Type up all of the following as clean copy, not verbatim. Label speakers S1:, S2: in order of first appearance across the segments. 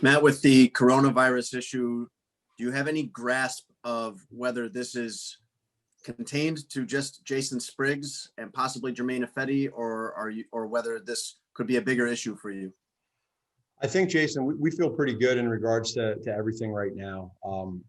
S1: Matt, with the coronavirus issue, do you have any grasp of whether this is contained to just Jason Spriggs and possibly Jermaine Ifedi, or whether this could be a bigger issue for you?
S2: I think, Jason, we feel pretty good in regards to everything right now,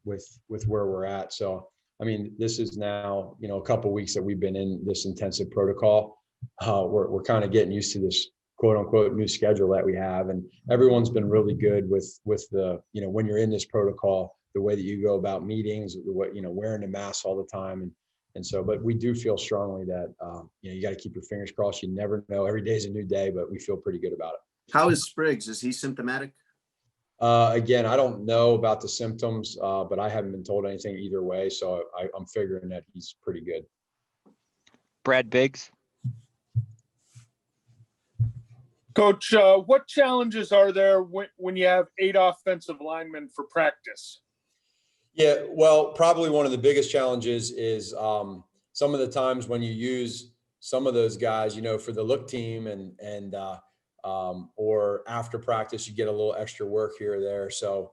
S2: with where we're at. So, I mean, this is now, a couple of weeks that we've been in this intensive protocol. We're kind of getting used to this quote unquote new schedule that we have. And everyone's been really good with the, when you're in this protocol, the way that you go about meetings, the way, wearing the mask all the time. And so, but we do feel strongly that, you got to keep your fingers crossed. You never know. Every day is a new day, but we feel pretty good about it.
S1: How is Spriggs? Is he symptomatic?
S2: Again, I don't know about the symptoms, but I haven't been told anything either way. So I'm figuring that he's pretty good.
S3: Brad Biggs.
S4: Coach, what challenges are there when you have 8 offensive linemen for practice?
S2: Yeah, well, probably one of the biggest challenges is some of the times when you use some of those guys, for the look team and or after practice, you get a little extra work here or there. So,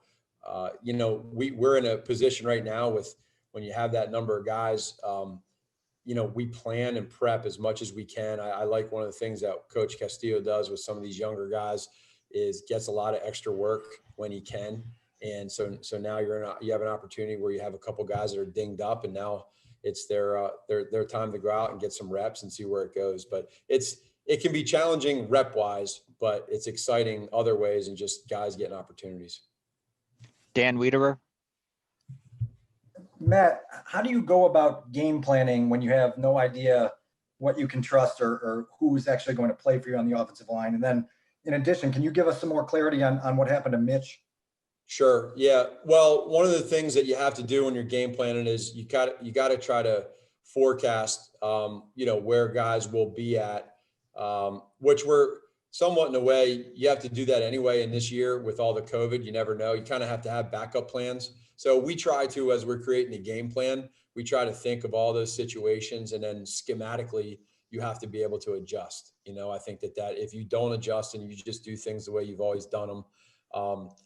S2: we're in a position right now with when you have that number of guys, we plan and prep as much as we can. I like one of the things that Coach Castillo does with some of these younger guys is gets a lot of extra work when he can. And so now you have an opportunity where you have a couple guys that are dinged up, and now it's their time to go out and get some reps and see where it goes. But it can be challenging rep wise, but it's exciting other ways and just guys getting opportunities.
S3: Dan Wiederer.
S5: Matt, how do you go about game planning when you have no idea what you can trust or who's actually going to play for you on the offensive line? And then in addition, can you give us some more clarity on what happened to Mitch?
S2: Sure. Yeah. Well, one of the things that you have to do when you're game planning is you got to try to forecast, where guys will be at, which we're somewhat in a way, you have to do that anyway. In this year with all the COVID, you never know. You kind of have to have backup plans. So we try to, as we're creating a game plan, we try to think of all those situations, and then schematically you have to be able to adjust. I think that if you don't adjust and you just do things the way you've always done them,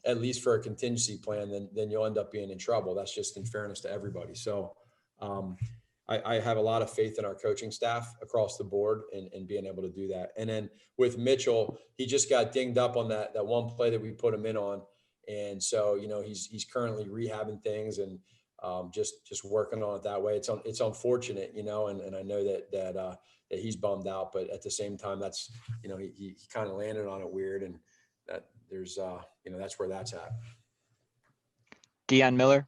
S2: at least for a contingency plan, then you'll end up being in trouble. That's just in fairness to everybody. So I have a lot of faith in our coaching staff across the board and being able to do that. And then with Mitchell, he just got dinged up on that one play that we put him in on. And so, he's currently rehabbing things and just working on it that way. It's unfortunate, and I know that he's bummed out, but at the same time, that's, he kind of landed on it weird, and that there's, that's where that's at.
S3: Deion Miller.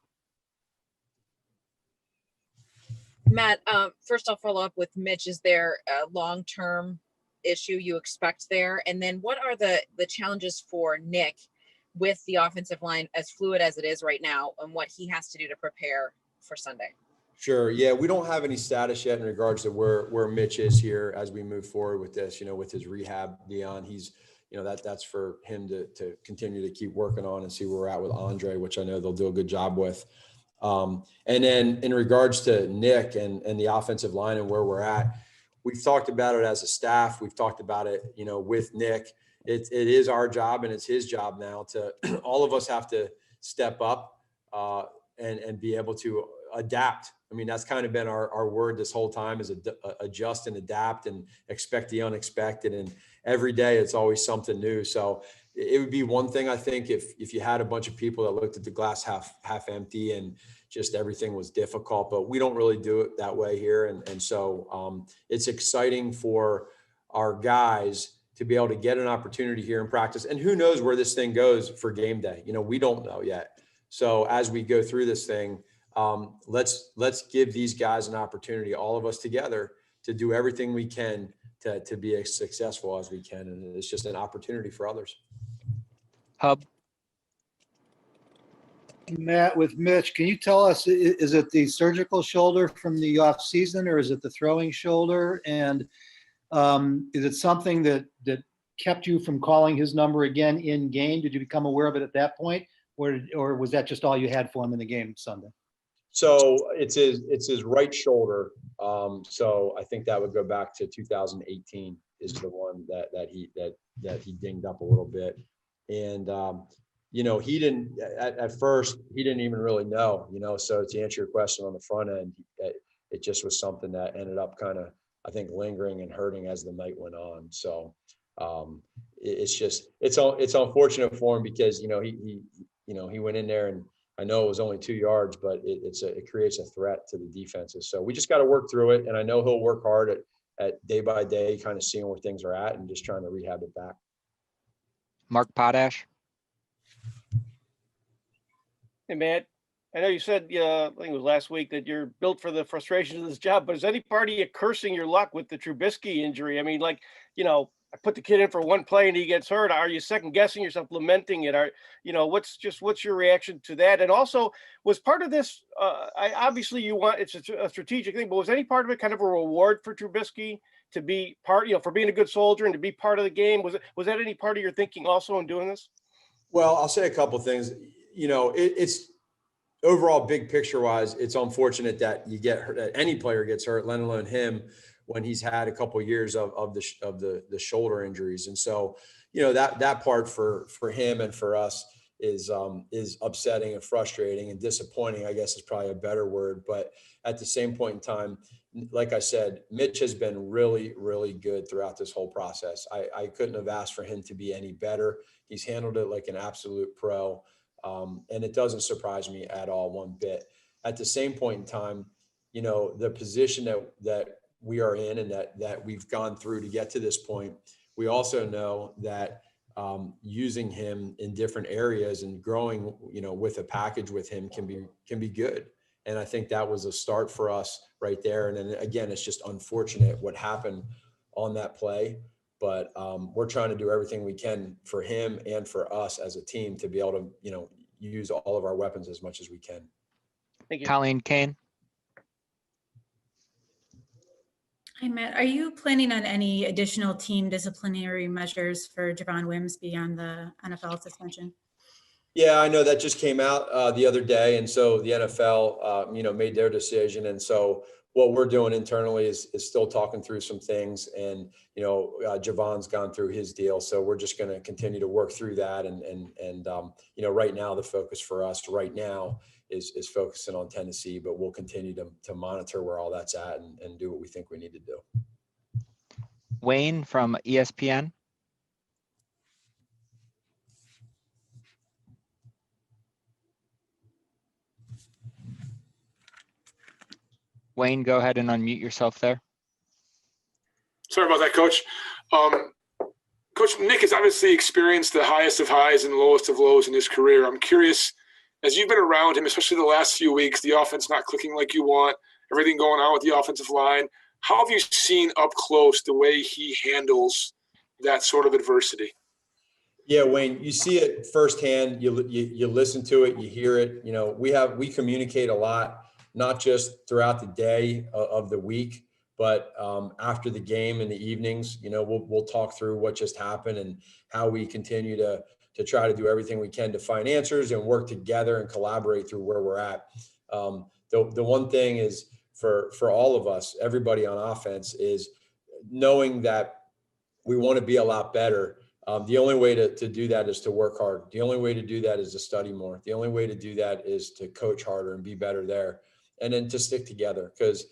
S6: Matt, first I'll follow up with Mitch. Is there a long-term issue you expect there? And then what are the challenges for Nick with the offensive line as fluid as it is right now, and what he has to do to prepare for Sunday?
S2: Sure. Yeah, we don't have any status yet in regards to where Mitch is here as we move forward with this, with his rehab, Deion. He's, that's for him to continue to keep working on and see where we're at with Andre, which I know they'll do a good job with. And then in regards to Nick and the offensive line and where we're at, we've talked about it as a staff. We've talked about it, with Nick. It is our job, and it's his job now to all of us have to step up and be able to adapt. I mean, that's kind of been our word this whole time is adjust and adapt and expect the unexpected. And every day it's always something new. So it would be one thing, I think, if you had a bunch of people that looked at the glass half empty and just everything was difficult, but we don't really do it that way here. And so it's exciting for our guys to be able to get an opportunity here in practice. And who knows where this thing goes for game day? We don't know yet. So as we go through this thing, let's give these guys an opportunity, all of us together, to do everything we can to be as successful as we can. And it's just an opportunity for others.
S3: Hub.
S7: Matt, with Mitch, can you tell us, is it the surgical shoulder from the off season, or is it the throwing shoulder? And is it something that kept you from calling his number again in game? Did you become aware of it at that point, or was that just all you had for him in the game Sunday?
S2: So it's his right shoulder. So I think that would go back to 2018 is the one that he dinged up a little bit. And he didn't at first, he didn't even really know, so to answer your question on the front end, it just was something that ended up kind of, I think, lingering and hurting as the night went on. So it's unfortunate for him because, he went in there and I know it was only 2 yards, but it creates a threat to the defenses. So we just got to work through it. And I know he'll work hard at day by day, kind of seeing where things are at and just trying to rehab it back.
S3: Mark Potash.
S8: Hey, Matt, I know you said, I think it was last week, that you're built for the frustrations of this job, but is any part of you cursing your luck with the Trubisky injury? I mean, I put the kid in for one play and he gets hurt. Are you second guessing yourself, lamenting it? What's your reaction to that? And also, was part of this, obviously it's a strategic thing, but was any part of it kind of a reward for Trubisky to be part, for being a good soldier and to be part of the game? Was that any part of your thinking also in doing this?
S2: Well, I'll say a couple of things. It's overall, big picture wise, it's unfortunate that you get hurt, that any player gets hurt, let alone him, when he's had a couple of years of the shoulder injuries. And so, that part for him and for us is upsetting and frustrating and disappointing, I guess is probably a better word. But at the same point in time, like I said, Mitch has been really, really good throughout this whole process. I couldn't have asked for him to be any better. He's handled it like an absolute pro. And it doesn't surprise me at all one bit. At the same point in time, the position that we are in and that we've gone through to get to this point, we also know that using him in different areas and growing, with a package with him can be good. And I think that was a start for us right there. And then again, it's just unfortunate what happened on that play. But we're trying to do everything we can for him and for us as a team to be able to, use all of our weapons as much as we can.
S8: Thank you.
S3: Colleen Kane.
S9: Hi, Matt. Are you planning on any additional team disciplinary measures for Javon Wims beyond the NFL suspension?
S2: Yeah, I know that just came out the other day. And so the NFL, made their decision. And so what we're doing internally is still talking through some things. And, Javon's gone through his deal. So we're just going to continue to work through that. And right now, the focus for us right now is focusing on Tennessee, but we'll continue to monitor where all that's at and do what we think we need to do.
S3: Wayne from ESPN. Wayne, go ahead and unmute yourself there.
S10: Sorry about that, Coach. Coach, Nick has obviously experienced the highest of highs and lowest of lows in his career. I'm curious, as you've been around him, especially the last few weeks, the offense not clicking like you want, everything going on with the offensive line, how have you seen up close the way he handles that sort of adversity?
S2: Yeah, Wayne, you see it firsthand. You listen to it, you hear it. We communicate a lot, not just throughout the day of the week, but after the game in the evenings. We'll talk through what just happened and how we continue to try to do everything we can to find answers and work together and collaborate through where we're at. The one thing is for all of us, everybody on offense, is knowing that we want to be a lot better. The only way to do that is to work hard. The only way to do that is to study more. The only way to do that is to coach harder and be better there, and then to stick together. Because,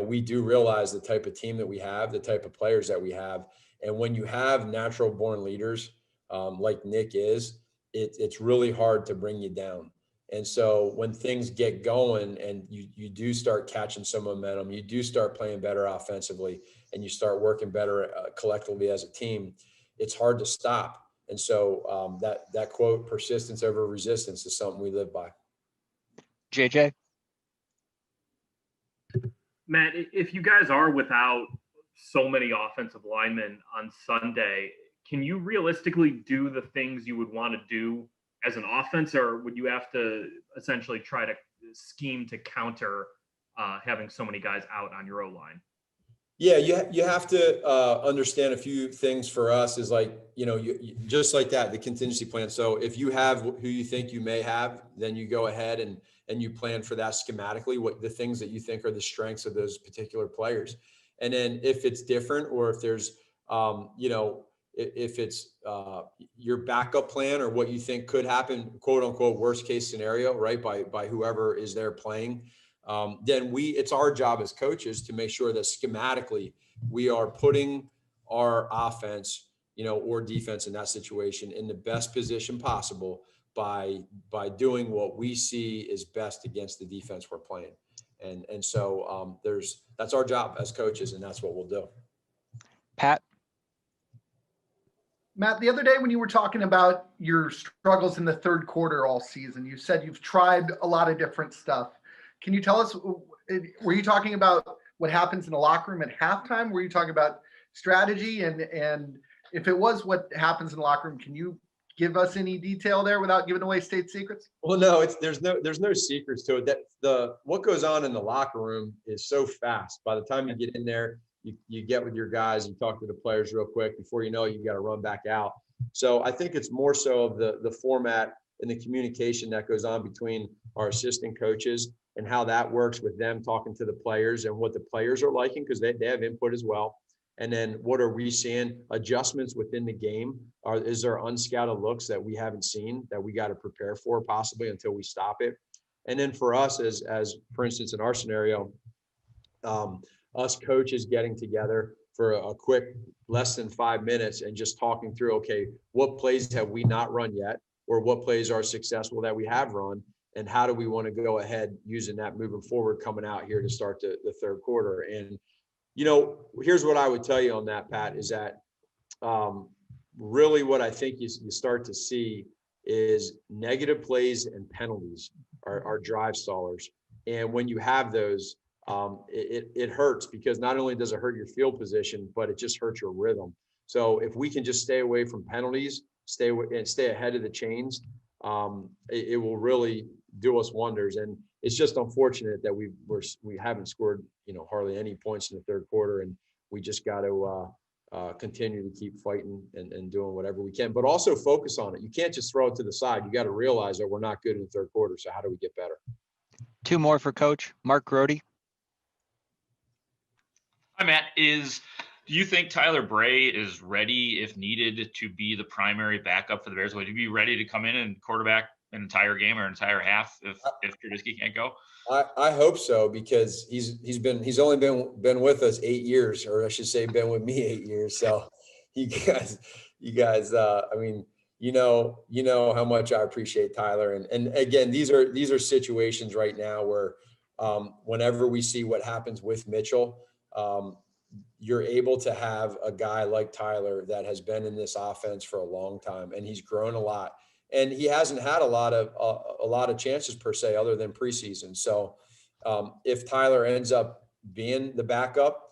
S2: we do realize the type of team that we have, the type of players that we have. And when you have natural born leaders like Nick is, it's really hard to bring you down. And so when things get going and you do start catching some momentum, you do start playing better offensively, and you start working better collectively as a team, it's hard to stop. And so that quote, persistence over resistance, is something we live by.
S3: JJ.
S11: Matt, if you guys are without so many offensive linemen on Sunday, can you realistically do the things you would want to do as an offense, or would you have to essentially try to scheme to counter having so many guys out on your O-line?
S2: Yeah, you have to understand a few things for us is you just like that, the contingency plan. So if you have who you think you may have, then you go ahead and you plan for that schematically, what the things that you think are the strengths of those particular players. And then if it's different, or if there's, if it's your backup plan or what you think could happen, quote unquote, worst case scenario, right? By whoever is there playing, then it's our job as coaches to make sure that schematically we are putting our offense, or defense in that situation in the best position possible by doing what we see is best against the defense we're playing. And so that's our job as coaches, and that's what we'll do.
S3: Pat?
S12: Matt, the other day when you were talking about your struggles in the third quarter all season, you said you've tried a lot of different stuff. Can you tell us, were you talking about what happens in the locker room at halftime? Were you talking about strategy? And if it was what happens in the locker room, can you give us any detail there without giving away state secrets?
S2: Well, no, there's no secrets to it. That what goes on in the locker room is so fast. By the time you get in there, you get with your guys, you talk to the players real quick. Before you know it, you got to run back out. So I think it's more so of the format and the communication that goes on between our assistant coaches and how that works with them talking to the players and what the players are liking, because they have input as well. And then what are we seeing? Adjustments within the game. Is there unscouted looks that we haven't seen that we got to prepare for possibly until we stop it? And then for us, as for instance, in our scenario, us coaches getting together for a quick less than 5 minutes and just talking through, okay, what plays have we not run yet, or what plays are successful that we have run, and how do we want to go ahead using that moving forward coming out here to start the third quarter. And here's what I would tell you on that, Pat, is that really what I think you start to see is negative plays and penalties are drive stallers. And when you have those, it hurts, because not only does it hurt your field position, but it just hurts your rhythm. So if we can just stay away from penalties, stay ahead of the chains, it will really do us wonders. And it's just unfortunate that we haven't scored, hardly any points in the third quarter, and we just got to continue to keep fighting and doing whatever we can, but also focus on it. You can't just throw it to the side. You got to realize that we're not good in the third quarter. So how do we get better?
S3: 2 more for Coach. Mark Grody.
S13: Hi, Matt. Do you think Tyler Bray is ready, if needed, to be the primary backup for the Bears? Would he be ready to come in and quarterback an entire game or an entire half if Trubisky can't go?
S2: I hope so, because he's only been with us 8 years, or I should say been with me 8 years. So you guys I mean, you know how much I appreciate Tyler. And again, these are situations right now where whenever we see what happens with Mitchell, you're able to have a guy like Tyler that has been in this offense for a long time, and he's grown a lot. And he hasn't had a lot of chances per se, other than preseason. So if Tyler ends up being the backup,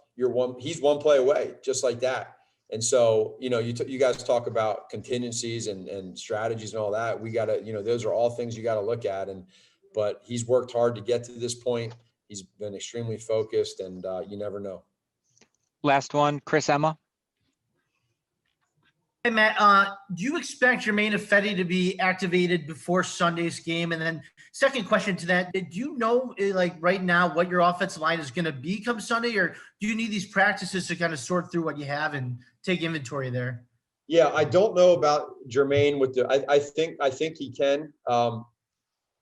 S2: he's one play away, just like that. And so, you guys talk about contingencies and strategies and all that. We got to, those are all things you got to look at. But he's worked hard to get to this point. He's been extremely focused, and you never know.
S3: Last one, Chris Emma.
S14: Hey, Matt, do you expect Jermaine Ifedi to be activated before Sunday's game? And then second question to that, do you know, like right now, what your offensive line is going to be come Sunday, or do you need these practices to kind of sort through what you have and take inventory there?
S2: Yeah, I don't know about Jermaine I think he can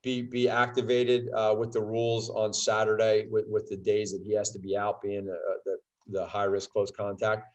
S2: be activated with the rules on Saturday with the days that he has to be out, being the high risk close contact.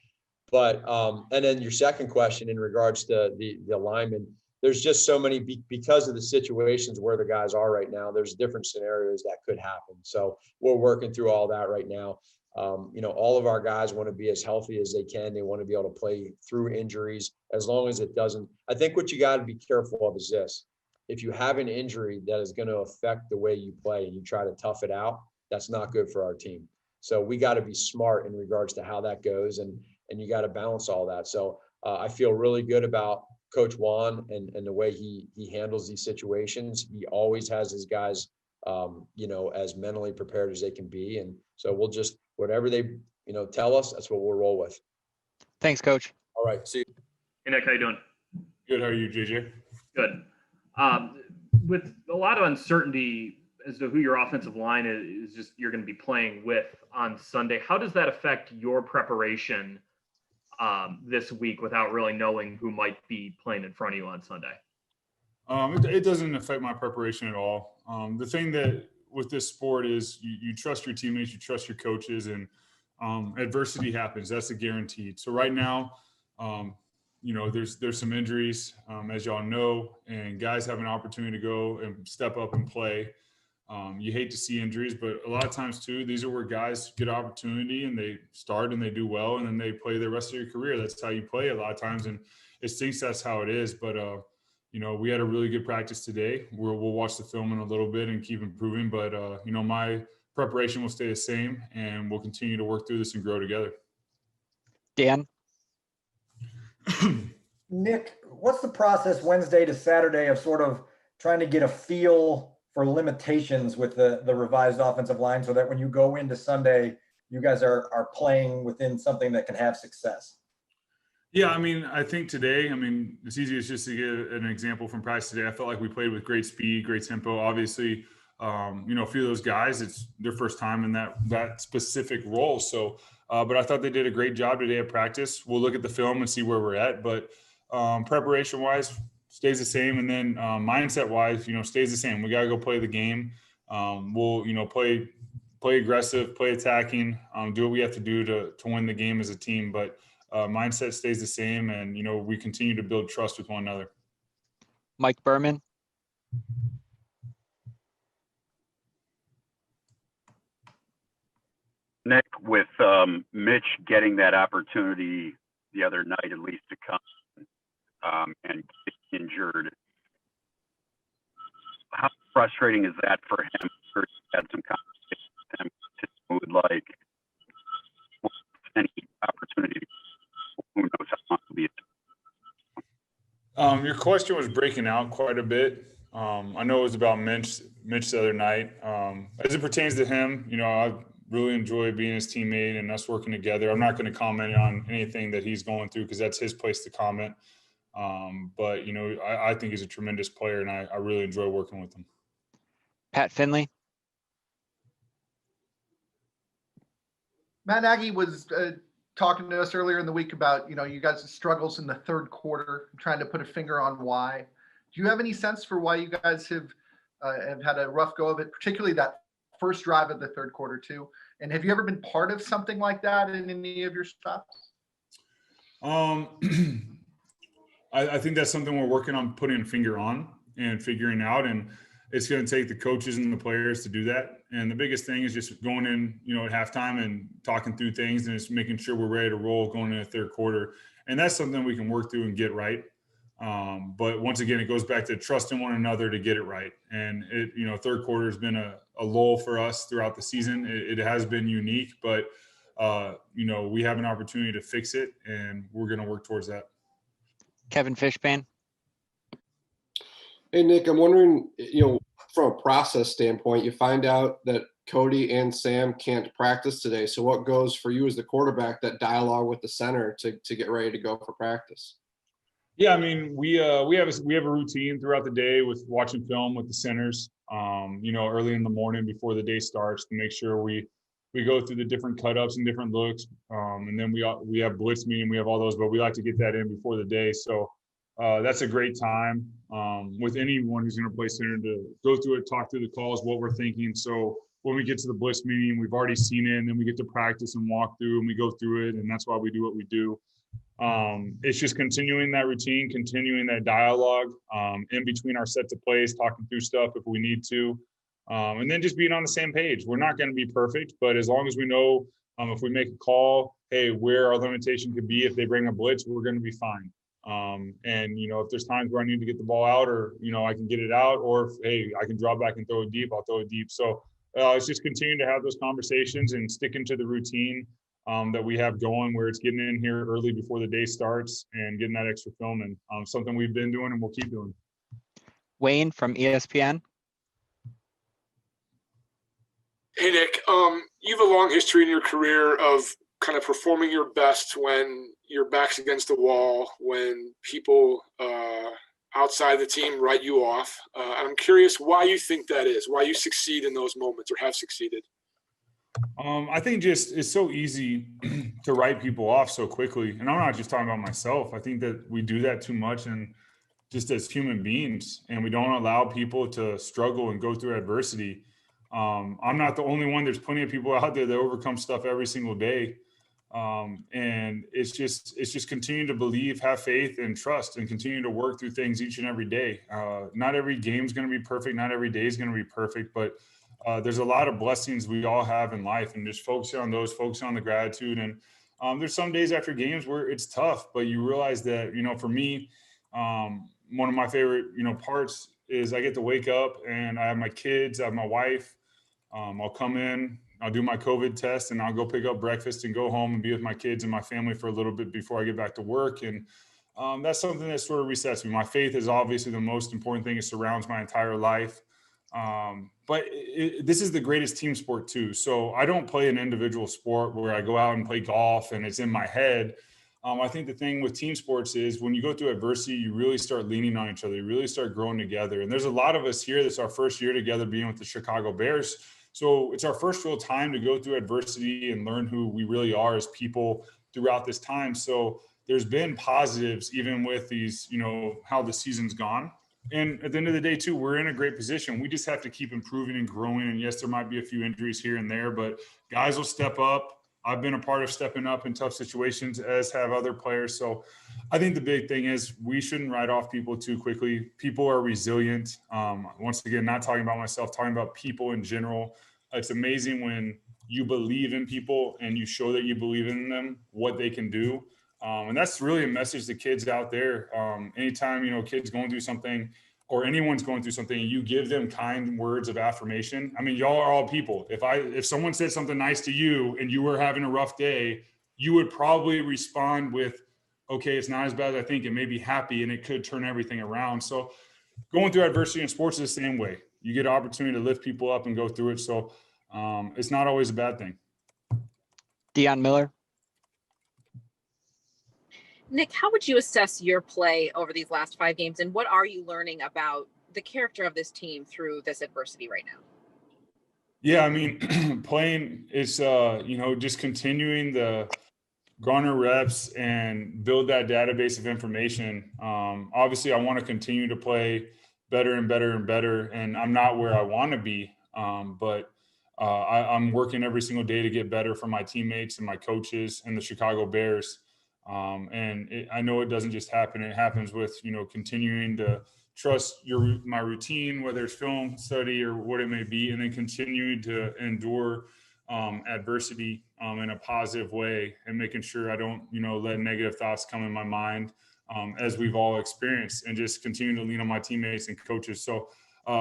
S2: But and then your second question in regards to the linemen, there's just so many because of the situations where the guys are right now. There's different scenarios that could happen. So we're working through all that right now. All of our guys want to be as healthy as they can. They want to be able to play through injuries, as long as it doesn't. I think what you got to be careful of is this: if you have an injury that is going to affect the way you play and you try to tough it out, that's not good for our team. So we got to be smart in regards to how that goes, and you got to balance all that. So I feel really good about Coach Juan and the way he handles these situations. He always has his guys, as mentally prepared as they can be. And so we'll just, whatever they, tell us, that's what we'll roll with.
S3: Thanks, Coach.
S2: All right. See you.
S11: Hey, Nick, how you doing?
S10: Good. How are you, JJ?
S11: Good. With a lot of uncertainty as to who your offensive line is just you're going to be playing with on Sunday, how does that affect your preparation this week without really knowing who might be playing in front of you on Sunday?
S15: It doesn't affect my preparation at all. The thing that with this sport is you trust your teammates, you trust your coaches, and adversity happens. That's a guaranteed. So right now, there's some injuries, as y'all know, and guys have an opportunity to go and step up and play. You hate to see injuries, but a lot of times too, these are where guys get opportunity and they start and they do well, and then they play the rest of your career. That's how you play a lot of times, and it stinks that's how it is. But we had a really good practice today. We'll watch the film in a little bit and keep improving. But my preparation will stay the same, and we'll continue to work through this and grow together.
S3: Dan?
S5: Nick, what's the process Wednesday to Saturday of sort of trying to get a feel for limitations with the revised offensive line so that when you go into Sunday, you guys are playing within something that can have success?
S15: Yeah, I think today, it's easiest just to give an example from practice today. I felt like we played with great speed, great tempo. Obviously, a few of those guys, it's their first time in that specific role. So, but I thought they did a great job today at practice. We'll look at the film and see where we're at. But preparation-wise, stays the same. And then mindset-wise, stays the same. We got to go play the game. We'll, play aggressive, play attacking, do what we have to do to win the game as a team. But mindset stays the same, and we continue to build trust with one another.
S3: Mike Berman?
S16: Nick, with Mitch getting that opportunity the other night, at least to come and get injured, how frustrating is that for him? Or had some conversation with him to would like any opportunity. Who knows how long it'll be.
S15: Your question was breaking out quite a bit. I know it was about Mitch the other night. As it pertains to him, I really enjoy being his teammate and us working together. I'm not going to comment on anything that he's going through because that's his place to comment. But I think he's a tremendous player, and I really enjoy working with him.
S3: Pat Finley?
S12: Matt Nagy was talking to us earlier in the week about, you guys' struggles in the third quarter, trying to put a finger on why. Do you have any sense for why you guys have had a rough go of it, particularly that first drive of the third quarter too? And have you ever been part of something like that in any of your stops?
S15: I think that's something we're working on putting a finger on and figuring out, and it's going to take the coaches and the players to do that. And the biggest thing is just going in, at halftime and talking through things and just making sure we're ready to roll going into the third quarter. And that's something we can work through and get right. But once again, it goes back to trusting one another to get it right. And third quarter has been a lull for us throughout the season. It has been unique, but we have an opportunity to fix it, and we're going to work towards that.
S3: Kevin Fishbane?
S17: Hey, Nick, I'm wondering, from a process standpoint, you find out that Cody and Sam can't practice today. So what goes for you as the quarterback, that dialogue with the center to get ready to go for practice?
S15: Yeah, we have a routine throughout the day with watching film with the centers, early in the morning before the day starts to make sure we go through the different cut-ups and different looks. And then we have blitz meeting, we have all those, but we like to get that in before the day. So that's a great time with anyone who's going to play center to go through it, talk through the calls, what we're thinking. So when we get to the blitz meeting, we've already seen it, and then we get to practice and walk through, and we go through it, and that's why we do what we do. It's just continuing that routine, continuing that dialogue in between our sets of plays, talking through stuff if we need to, and then just being on the same page. We're not going to be perfect, but as long as we know if we make a call, hey, where our limitation could be if they bring a blitz, we're going to be fine. And if there's times where I need to get the ball out, or I can get it out, or if, hey, I can draw back and throw it deep, I'll throw it deep. So it's just continuing to have those conversations and sticking to the routine that we have going, where it's getting in here early before the day starts and getting that extra film, and something we've been doing and we'll keep doing.
S3: Wayne from ESPN.
S10: Hey, Nick, you have a long history in your career of kind of performing your best when your back's against the wall, when people outside the team write you off. And I'm curious why you think that is, why you succeed in those moments or have succeeded.
S15: I think just it's so easy to write people off so quickly. And I'm not just talking about myself. I think that we do that too much and just as human beings, and we don't allow people to struggle and go through adversity. I'm not the only one. There's plenty of people out there that overcome stuff every single day. And it's just continue to believe, have faith and trust, and continue to work through things each and every day. Not every game's going to be perfect. Not every day is going to be perfect, but there's a lot of blessings we all have in life, and just focusing on those, focusing on the gratitude. And there's some days after games where it's tough, but you realize that, for me, one of my favorite, parts is I get to wake up and I have my kids, I have my wife. I'll come in, I'll do my COVID test, and I'll go pick up breakfast and go home and be with my kids and my family for a little bit before I get back to work. And that's something that sort of resets me. My faith is obviously the most important thing. It surrounds my entire life. But this is the greatest team sport too. So I don't play an individual sport where I go out and play golf and it's in my head. I think the thing with team sports is when you go through adversity, you really start leaning on each other. You really start growing together. And there's a lot of us here. That's our first year together being with the Chicago Bears. So it's our first real time to go through adversity and learn who we really are as people throughout this time. So there's been positives even with these, how the season's gone. And at the end of the day too, we're in a great position. We just have to keep improving and growing. And yes, there might be a few injuries here and there, but guys will step up. I've been a part of stepping up in tough situations, as have other players. So I think the big thing is we shouldn't write off people too quickly. People are resilient. Once again, not talking about myself, talking about people in general. It's amazing when you believe in people and you show that you believe in them, what they can do. And that's really a message to kids out there. Anytime, kids going through something or anyone's going through something, you give them kind words of affirmation. I mean, y'all are all people. If someone said something nice to you and you were having a rough day, you would probably respond with, okay, it's not as bad as I think, and maybe happy, and it could turn everything around. So going through adversity in sports is the same way. You get an opportunity to lift people up and go through it. So it's not always a bad thing.
S3: Deion Miller.
S6: Nick, how would you assess your play over these last 5 games, and what are you learning about the character of this team through this adversity right now?
S15: Yeah, I mean, playing is, just continuing the garner reps and build that database of information. Obviously, I want to continue to play better and better and better, and I'm not where I want to be, but I'm working every single day to get better for my teammates and my coaches and the Chicago Bears. I know it doesn't just happen. It happens with, continuing to trust my routine, whether it's film study or what it may be, and then continuing to endure adversity in a positive way, and making sure I don't, let negative thoughts come in my mind, as we've all experienced, and just continue to lean on my teammates and coaches. So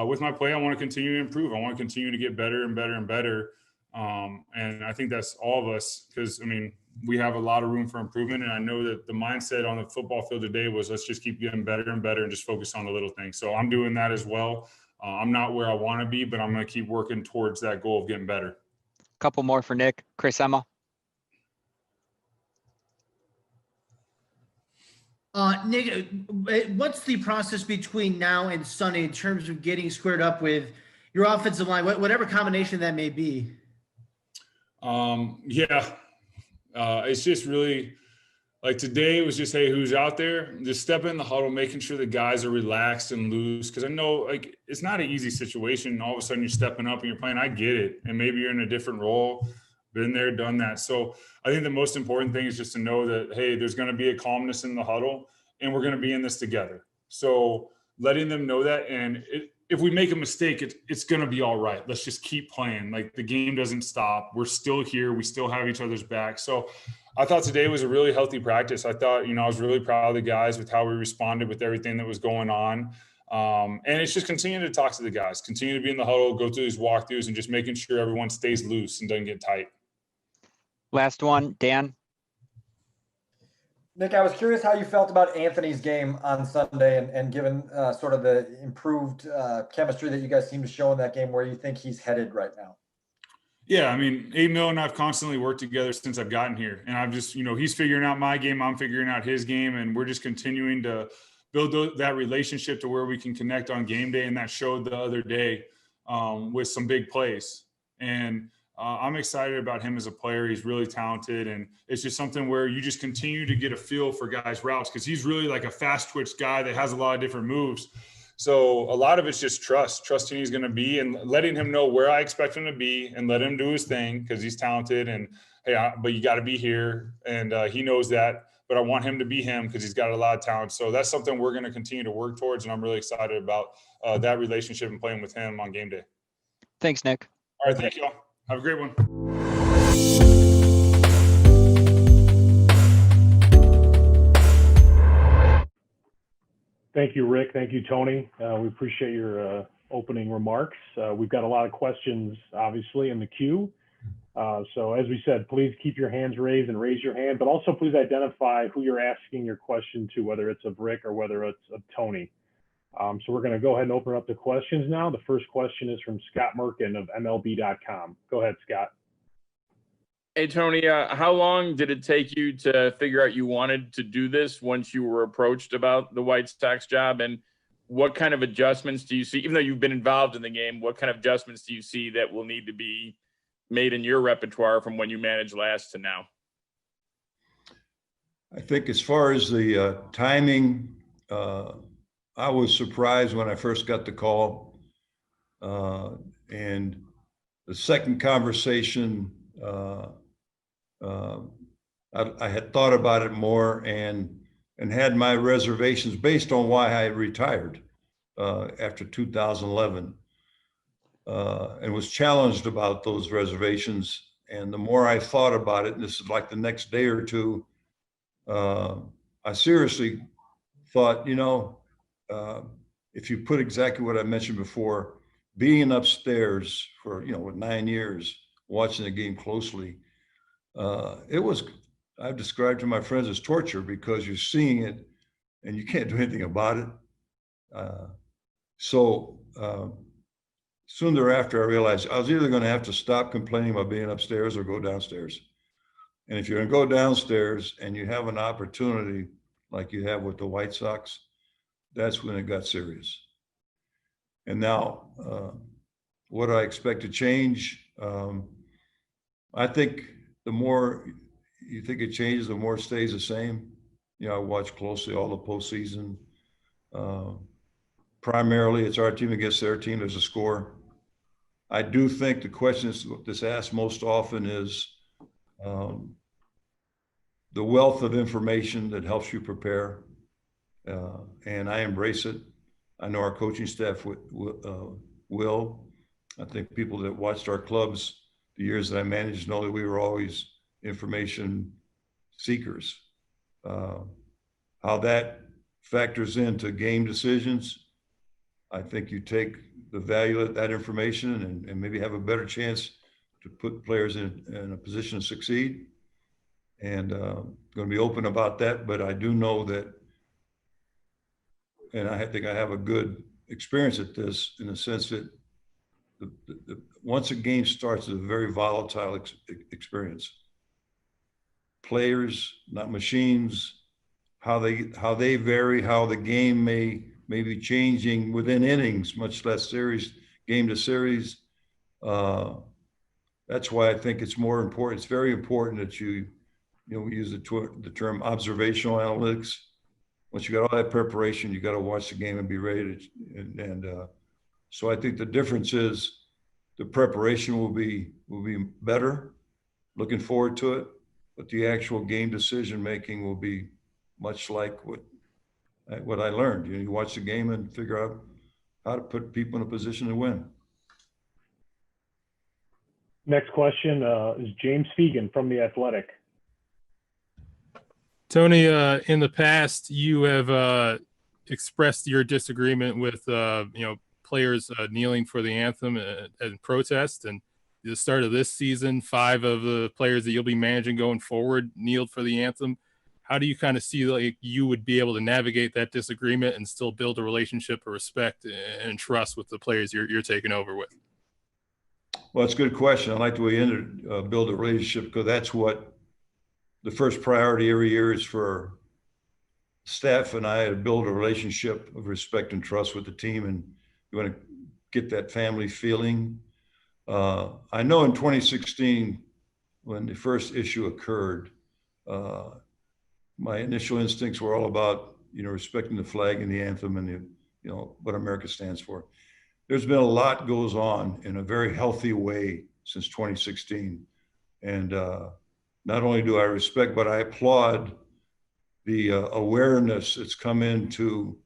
S15: with my play, I want to continue to improve. I want to continue to get better and better and better. And I think that's all of us, because, we have a lot of room for improvement. And I know that the mindset on the football field today was, let's just keep getting better and better and just focus on the little things. So I'm doing that as well. I'm not where I want to be, but I'm going to keep working towards that goal of getting better.
S3: Couple more for Nick. Chris Emma.
S14: Nick, what's the process between now and Sunday in terms of getting squared up with your offensive line, whatever combination that may be?
S15: It's just really like today it was just, hey, who's out there? Just step in the huddle, making sure the guys are relaxed and loose. Cause I know it's not an easy situation. All of a sudden you're stepping up and you're playing. I get it. And maybe you're in a different role, been there, done that. So I think the most important thing is just to know that, hey, there's going to be a calmness in the huddle and we're going to be in this together. So letting them know that. And if we make a mistake, it's going to be all right. Let's just keep playing. Like, the game doesn't stop. We're still here. We still have each other's back. So I thought today was a really healthy practice. I thought, I was really proud of the guys with how we responded with everything that was going on. And it's just continuing to talk to the guys, continue to be in the huddle, go through these walkthroughs, and just making sure everyone stays loose and doesn't get tight.
S3: Last one, Dan.
S5: Nick, I was curious how you felt about Anthony's game on Sunday, and given sort of the improved chemistry that you guys seem to show in that game, where you think he's headed right now.
S15: Yeah, Emil and I've constantly worked together since I've gotten here. And I've just, he's figuring out my game, I'm figuring out his game, and we're just continuing to build that relationship to where we can connect on game day. And that showed the other day with some big plays. And I'm excited about him as a player. He's really talented, and it's just something where you just continue to get a feel for guys' routes because he's really like a fast twitch guy that has a lot of different moves. So a lot of it's just trusting he's going to be and letting him know where I expect him to be and let him do his thing because he's talented. And hey, but you got to be here, and he knows that. But I want him to be him because he's got a lot of talent. So that's something we're going to continue to work towards, and I'm really excited about that relationship and playing with him on game day.
S3: Thanks, Nick.
S15: All right, thank you all. Have a great one.
S18: Thank you, Rick. Thank you, Tony. We appreciate your opening remarks. We've got a lot of questions, obviously, in the queue. So as we said, please keep your hands raised and raise your hand, but also please identify who you're asking your question to, whether it's of Rick or whether it's of Tony. So we're going to go ahead and open up the questions now. The first question is from Scott Merkin of MLB.com. Go ahead, Scott.
S19: Hey, Tony, how long did it take you to figure out you wanted to do this once you were approached about the White Sox job? And what kind of adjustments do you see, even though you've been involved in the game, what kind of adjustments do you see that will need to be made in your repertoire from when you managed last to now?
S20: I think as far as the timing, I was surprised when I first got the call. And the second conversation, I had thought about it more and had my reservations based on why I retired after 2011, and was challenged about those reservations. And the more I thought about it, and this is like the next day or two, I seriously thought, if you put exactly what I mentioned before, being upstairs for, 9 years, watching the game closely, I've described to my friends as torture because you're seeing it and you can't do anything about it. Soon thereafter, I realized I was either going to have to stop complaining about being upstairs or go downstairs. And if you're going to go downstairs and you have an opportunity like you have with the White Sox, that's when it got serious. And now, what I expect to change, I think the more you think it changes, the more it stays the same. I watch closely all the postseason. Primarily, it's our team against their team. There's a score. I do think the question that's asked most often is the wealth of information that helps you prepare. And I embrace it. I know our coaching staff will. I think people that watched our clubs the years that I managed know that we were always information seekers. How that factors into game decisions, I think you take the value of that information and maybe have a better chance to put players in a position to succeed. And going to be open about that, but I do know that, and I think I have a good experience at this in the sense that once a game starts, it's a very volatile experience. Players, not machines, how they vary, how the game may be changing within innings, much less series, game to series. That's why I think it's more important. It's very important that we use the term observational analytics. Once you got all that preparation, you got to watch the game and be ready to. So I think the difference is the preparation will be better. Looking forward to it, but the actual game decision making will be much like what I learned. You watch the game and figure out how to put people in a position to win.
S18: Next question is James Fegan from The Athletic.
S21: Tony, in the past, you have expressed your disagreement with, players kneeling for the anthem and protest. And at the start of this season, 5 of the players that you'll be managing going forward kneeled for the anthem. How do you kind of see like you would be able to navigate that disagreement and still build a relationship of respect and trust with the players you're taking over with?
S20: Well, it's a good question. I like the way you ended, build a relationship, because that's what the first priority every year is for staff and I to build a relationship of respect and trust with the team. And you want to get that family feeling. I know in 2016, when the first issue occurred, my initial instincts were all about, respecting the flag and the anthem and what America stands for. There's been a lot goes on in a very healthy way since 2016. And not only do I respect, but I applaud the awareness that's come into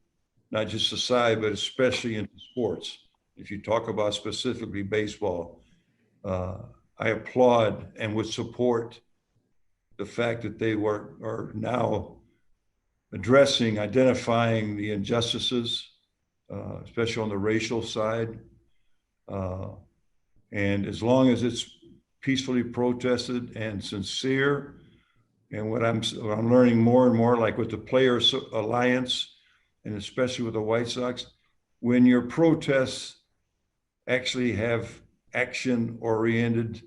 S20: not just society, but especially into sports. If you talk about specifically baseball, I applaud and would support the fact that they are now addressing, identifying the injustices, especially on the racial side. And as long as it's peacefully protested and sincere, and what I'm learning more and more, like with the Players Alliance, and especially with the White Sox, when your protests actually have action-oriented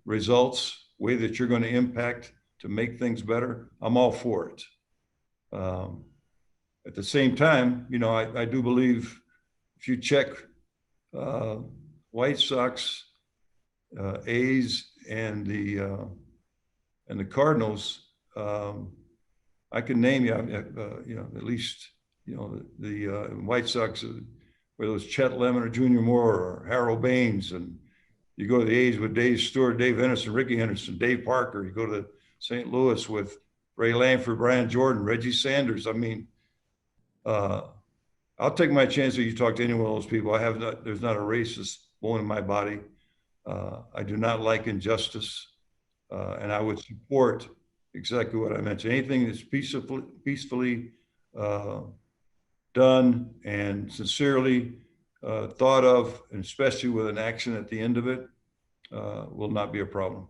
S20: results, way that you're going to impact to make things better, I'm all for it. At the same time, I do believe if you check White Sox, A's, and the Cardinals, I can name you, at least, the White Sox, whether it was Chet Lemon or Junior Moore or Harold Baines, and you go to the A's with Dave Stewart, Dave Henderson, Ricky Henderson, Dave Parker. You go to St. Louis with Ray Lanford, Brian Jordan, Reggie Sanders. I mean, I'll take my chance if you talk to any one of those people. There's not a racist bone in my body. I do not like injustice, and I would support exactly what I mentioned. Anything that's peacefully done and sincerely thought of, and especially with an action at the end of it, will not be a problem.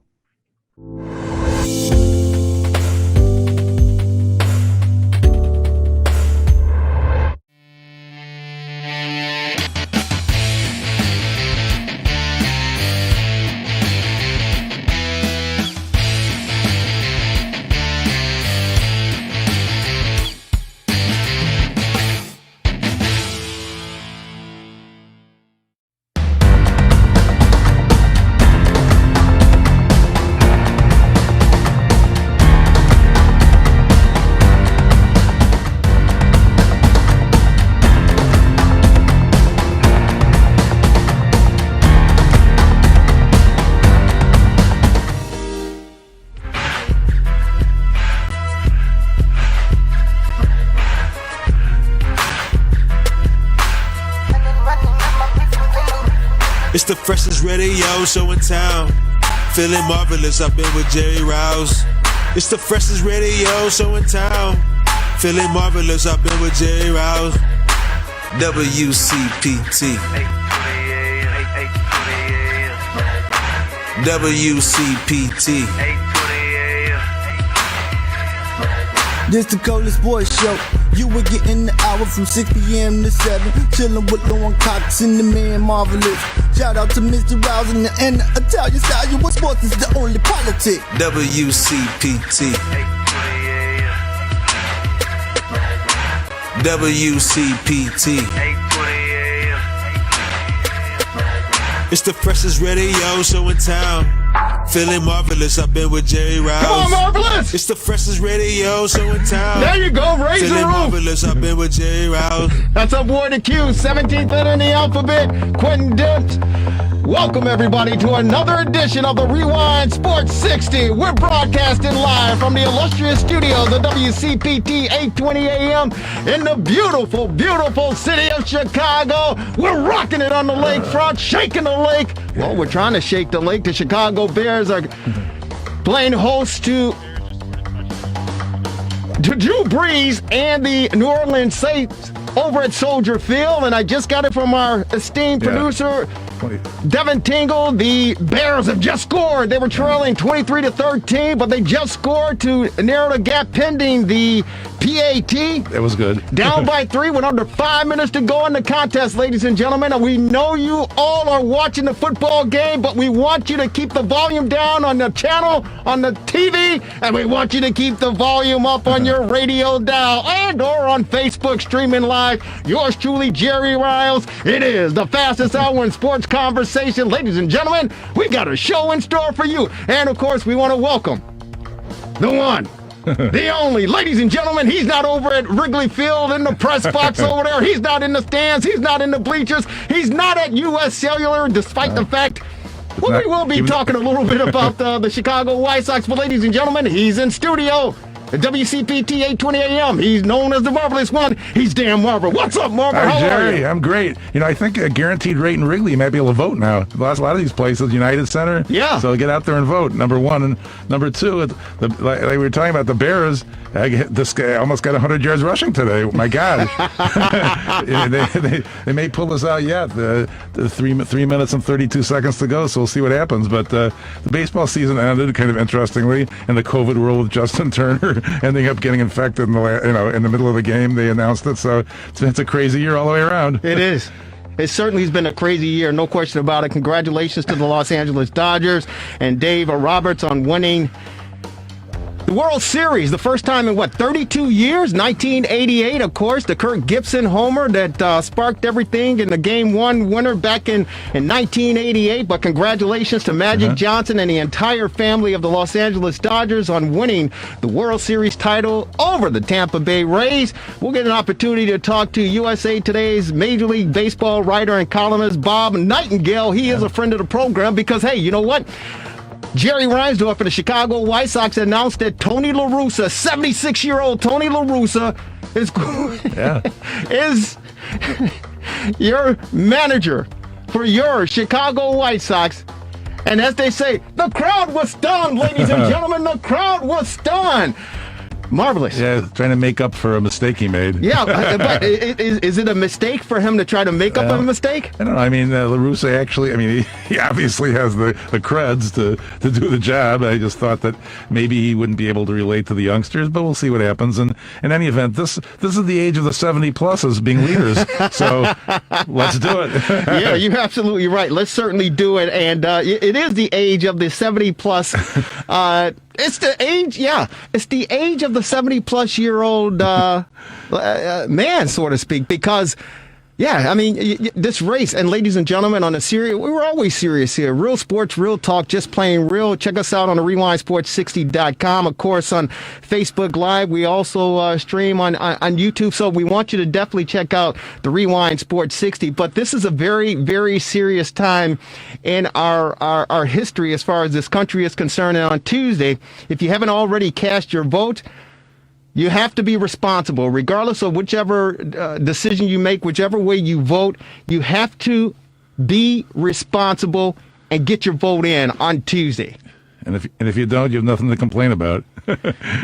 S1: It's the freshest radio show in town. Feeling marvelous, I've been with Jerry Riles. It's the freshest radio show in town. Feeling marvelous, I've been with Jerry Riles. WCPT. WCPT.
S22: This the coldest boys show. You were getting the hour from 6 p.m. to 7. Chillin' with Lauren Cox and the man Marvelous. Shout out to Mr. Riles and the Italian style. You sports is the only politic.
S1: WCPT. WCPT. It's the freshest radio show in town. Feeling marvelous, I've been with Jerry Riles.
S23: Come on, Marvelous!
S1: It's the freshest radio show in town.
S23: There you go, raise the
S1: Feeling
S23: roof.
S1: marvelous, I've been with Jerry Riles.
S23: That's our boy the Q, 17th letter in the alphabet, Quentin Dent. Welcome everybody to another edition of the Rewind Sports 60. We're broadcasting live from the illustrious studios of WCPT 820 AM in the beautiful, beautiful city of Chicago. We're rocking it on the lakefront, shaking the lake. Well, we're trying to shake the lake. The Chicago Bears are playing host to Drew Brees and the New Orleans Saints over at Soldier Field, and I just got it from our esteemed producer, Devin Tingle. The Bears have just scored. They were trailing 23-13, but they just scored to narrow the gap pending the PAT.
S4: It was good.
S23: Down by 3 with under 5 minutes to go in the contest, ladies and gentlemen. And we know you all are watching the football game, but we want you to keep the volume down on the channel, on the TV, and we want you to keep the volume up on your radio dial and or on Facebook streaming live. Yours truly, Jerry Riles. It is the fastest hour in sports conversation. Ladies and gentlemen, we got a show in store for you. And of course, we want to welcome the one, the only, ladies and gentlemen, he's not over at Wrigley Field in the press box over there. He's not in the stands. He's not in the bleachers. He's not at U.S. Cellular, despite the fact we will be talking a little bit about the Chicago White Sox. But ladies and gentlemen, he's in studio at WCPT 820 AM. He's known as the Marvelous One. He's Dan Marver. What's up, Marver?
S4: Hi,
S23: How
S4: Jerry.
S23: are you?
S4: I'm great. I think a guaranteed rate in Wrigley, you might be able to vote now. A lot of these places, United Center.
S23: Yeah.
S4: So get out there and vote, number one. And number two, like we were talking about the Bears, this guy almost got 100 yards rushing today. My God. they may pull this out yet. The 3 minutes and 32 seconds to go, so we'll see what happens. But the baseball season ended kind of interestingly in the COVID world with Justin Turner ending up getting infected in the middle of the game. They announced it, so it's a crazy year all the way around.
S23: It is. It certainly has been a crazy year, no question about it. Congratulations to the Los Angeles Dodgers and Dave Roberts on winning the World Series, the first time in 32 years? 1988, of course, the Kirk Gibson homer that sparked everything in the Game 1 winner back in 1988. But congratulations to Magic Johnson and the entire family of the Los Angeles Dodgers on winning the World Series title over the Tampa Bay Rays. We'll get an opportunity to talk to USA Today's Major League Baseball writer and columnist Bob Nightingale. He is a friend of the program because, hey, you know what? Jerry Reinsdorf for the Chicago White Sox announced that Tony La Russa, 76-year-old Tony La Russa, is your manager for your Chicago White Sox. And as they say, the crowd was stunned, ladies and gentlemen. The crowd was stunned. Marvelous.
S4: Yeah, trying to make up for a mistake he made.
S23: Yeah, but is it a mistake for him to try to make up a mistake?
S4: I don't know. I mean, La Russa actually, he obviously has the creds to do the job. I just thought that maybe he wouldn't be able to relate to the youngsters, but we'll see what happens. And in any event, this is the age of the 70-pluses being leaders. So let's do it.
S23: Yeah, you're absolutely right. Let's certainly do it. And it is the age of the 70-plus. It's the age, it's the age of the 70-plus-year-old man, so to speak, because, this race, and ladies and gentlemen, on a serious, we were always serious here. Real sports, real talk, just plain real. Check us out on the RewindSports60.com. Of course, on Facebook Live. We also stream on YouTube, so we want you to definitely check out the Rewind Sports 60. But this is a very, very serious time in our history as far as this country is concerned. And on Tuesday, if you haven't already cast your vote, you have to be responsible, regardless of whichever decision you make, whichever way you vote. You have to be responsible and get your vote in on Tuesday.
S4: And if you don't, you have nothing to complain about.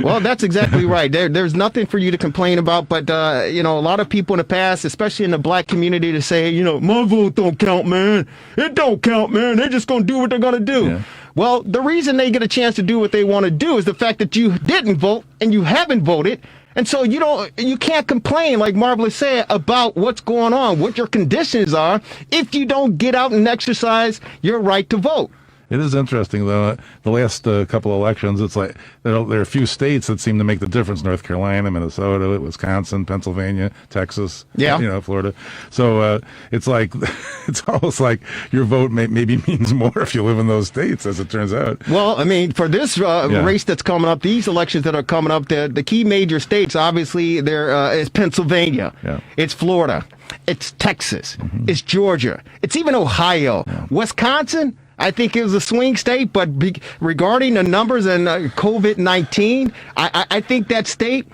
S23: Well, that's exactly right. There's nothing for you to complain about. But, a lot of people in the past, especially in the black community, to say, my vote don't count, man. It don't count, man. They're just going to do what they're going to do. Yeah. Well, the reason they get a chance to do what they want to do is the fact that you didn't vote and you haven't voted. And so you can't complain, like Marvelous said, about what's going on, what your conditions are, if you don't get out and exercise your right to vote.
S4: It is interesting, though. The last couple elections, it's like there are a few states that seem to make the difference: North Carolina, Minnesota, Wisconsin, Pennsylvania, Texas, Florida. So it's like it's almost like your vote maybe means more if you live in those states, as it turns out.
S23: Well, for this race that's coming up, these elections that are coming up, the key major states, obviously, there is Pennsylvania, it's Florida, it's Texas, it's Georgia, it's even Ohio, Wisconsin. I think it was a swing state, but regarding the numbers and COVID-19, I think that state,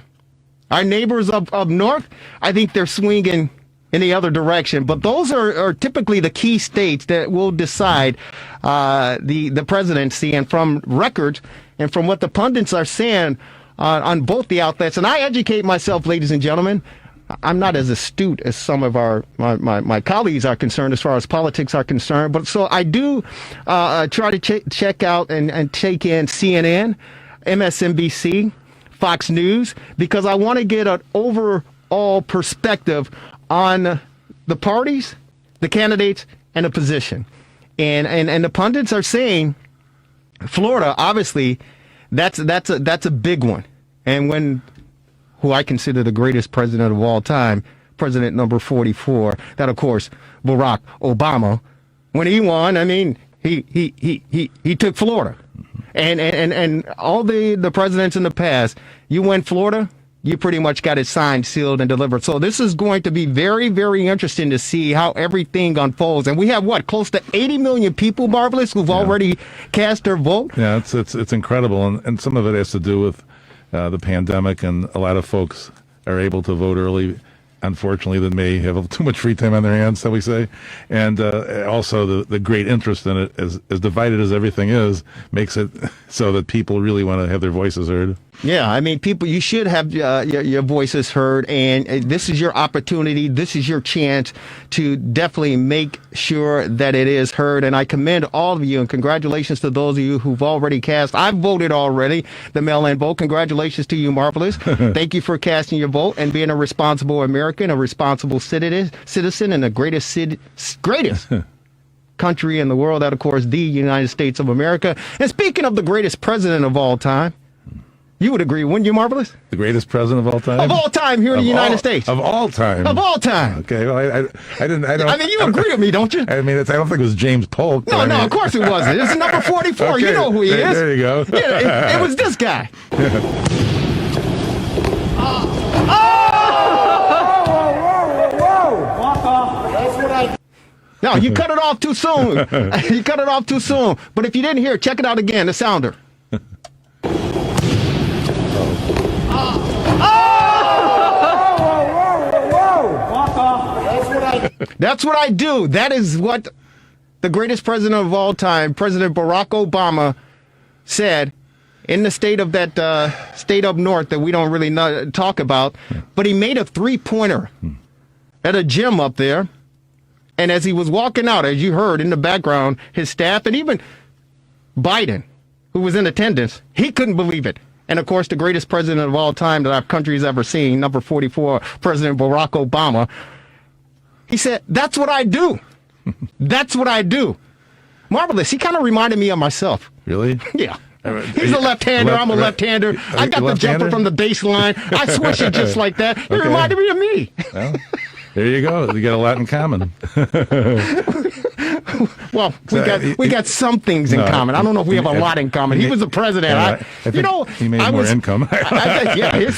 S23: our neighbors up north, I think they're swinging in the other direction. But those are typically the key states that will decide the presidency. And from records and from what the pundits are saying on both the outlets, and I educate myself, ladies and gentlemen, I'm not as astute as some of my colleagues are concerned as far as politics are concerned, but so I do try to check out and take in CNN, MSNBC, Fox News, because I want to get an overall perspective on the parties, the candidates, and the position. And the pundits are saying Florida, obviously, that's a big one. And when who I consider the greatest president of all time, president number 44, that of course Barack Obama, when he won, I mean, he took Florida. And all the presidents in the past, you win Florida, you pretty much got it signed, sealed, and delivered. So this is going to be very, very interesting to see how everything unfolds. And we have, close to 80 million people, Marvelous, who've already cast their vote?
S4: Yeah, it's incredible. And some of it has to do with the pandemic, and a lot of folks are able to vote early, unfortunately, that may have too much free time on their hands, shall we say. And also the great interest in it, as divided as everything is, makes it so that people really want to have their voices heard.
S23: Yeah, I mean, people, you should have your voices heard, and this is your opportunity. This is your chance to definitely make sure that it is heard. And I commend all of you, and congratulations to those of you who've already cast. I've voted already, the mail-in vote. Congratulations to you, Marvelous. Thank you for casting your vote and being a responsible American, a responsible citizen, and the greatest country in the world. That, of course, the United States of America. And speaking of the greatest president of all time, you would agree, wouldn't you, Marvelous?
S4: The greatest president of all time?
S23: Of all time here in the United States.
S4: Of all time?
S23: Of all time.
S4: Okay, well, I don't.
S23: I mean, you agree with me, don't you?
S4: I mean, I don't think it was James Polk.
S23: No, of course it wasn't. It's number 44. Okay, you know who he is.
S4: There you go.
S23: Yeah, it was this guy. No, you cut it off too soon. You cut it off too soon. But if you didn't hear it, check it out again, the sounder. That's what I do. That is what the greatest president of all time, President Barack Obama, said in the state of that state up north that we don't really talk about. But he made a three-pointer at a gym up there. And as he was walking out, as you heard in the background, his staff and even Biden, who was in attendance, he couldn't believe it. And, of course, the greatest president of all time that our country's ever seen, number 44, President Barack Obama, he said, that's what I do. That's what I do. Marvelous. He kind of reminded me of myself.
S4: Really?
S23: Yeah. He's a left-hander. I'm a left-hander. I got the jumper from the baseline. I swish it just like that. He reminded me of me.
S4: Well, there you go. You got a lot in common.
S23: Well, we got some things in common. I don't know if we have a lot in common. He was the president.
S4: I think he made more income.
S23: Yeah, his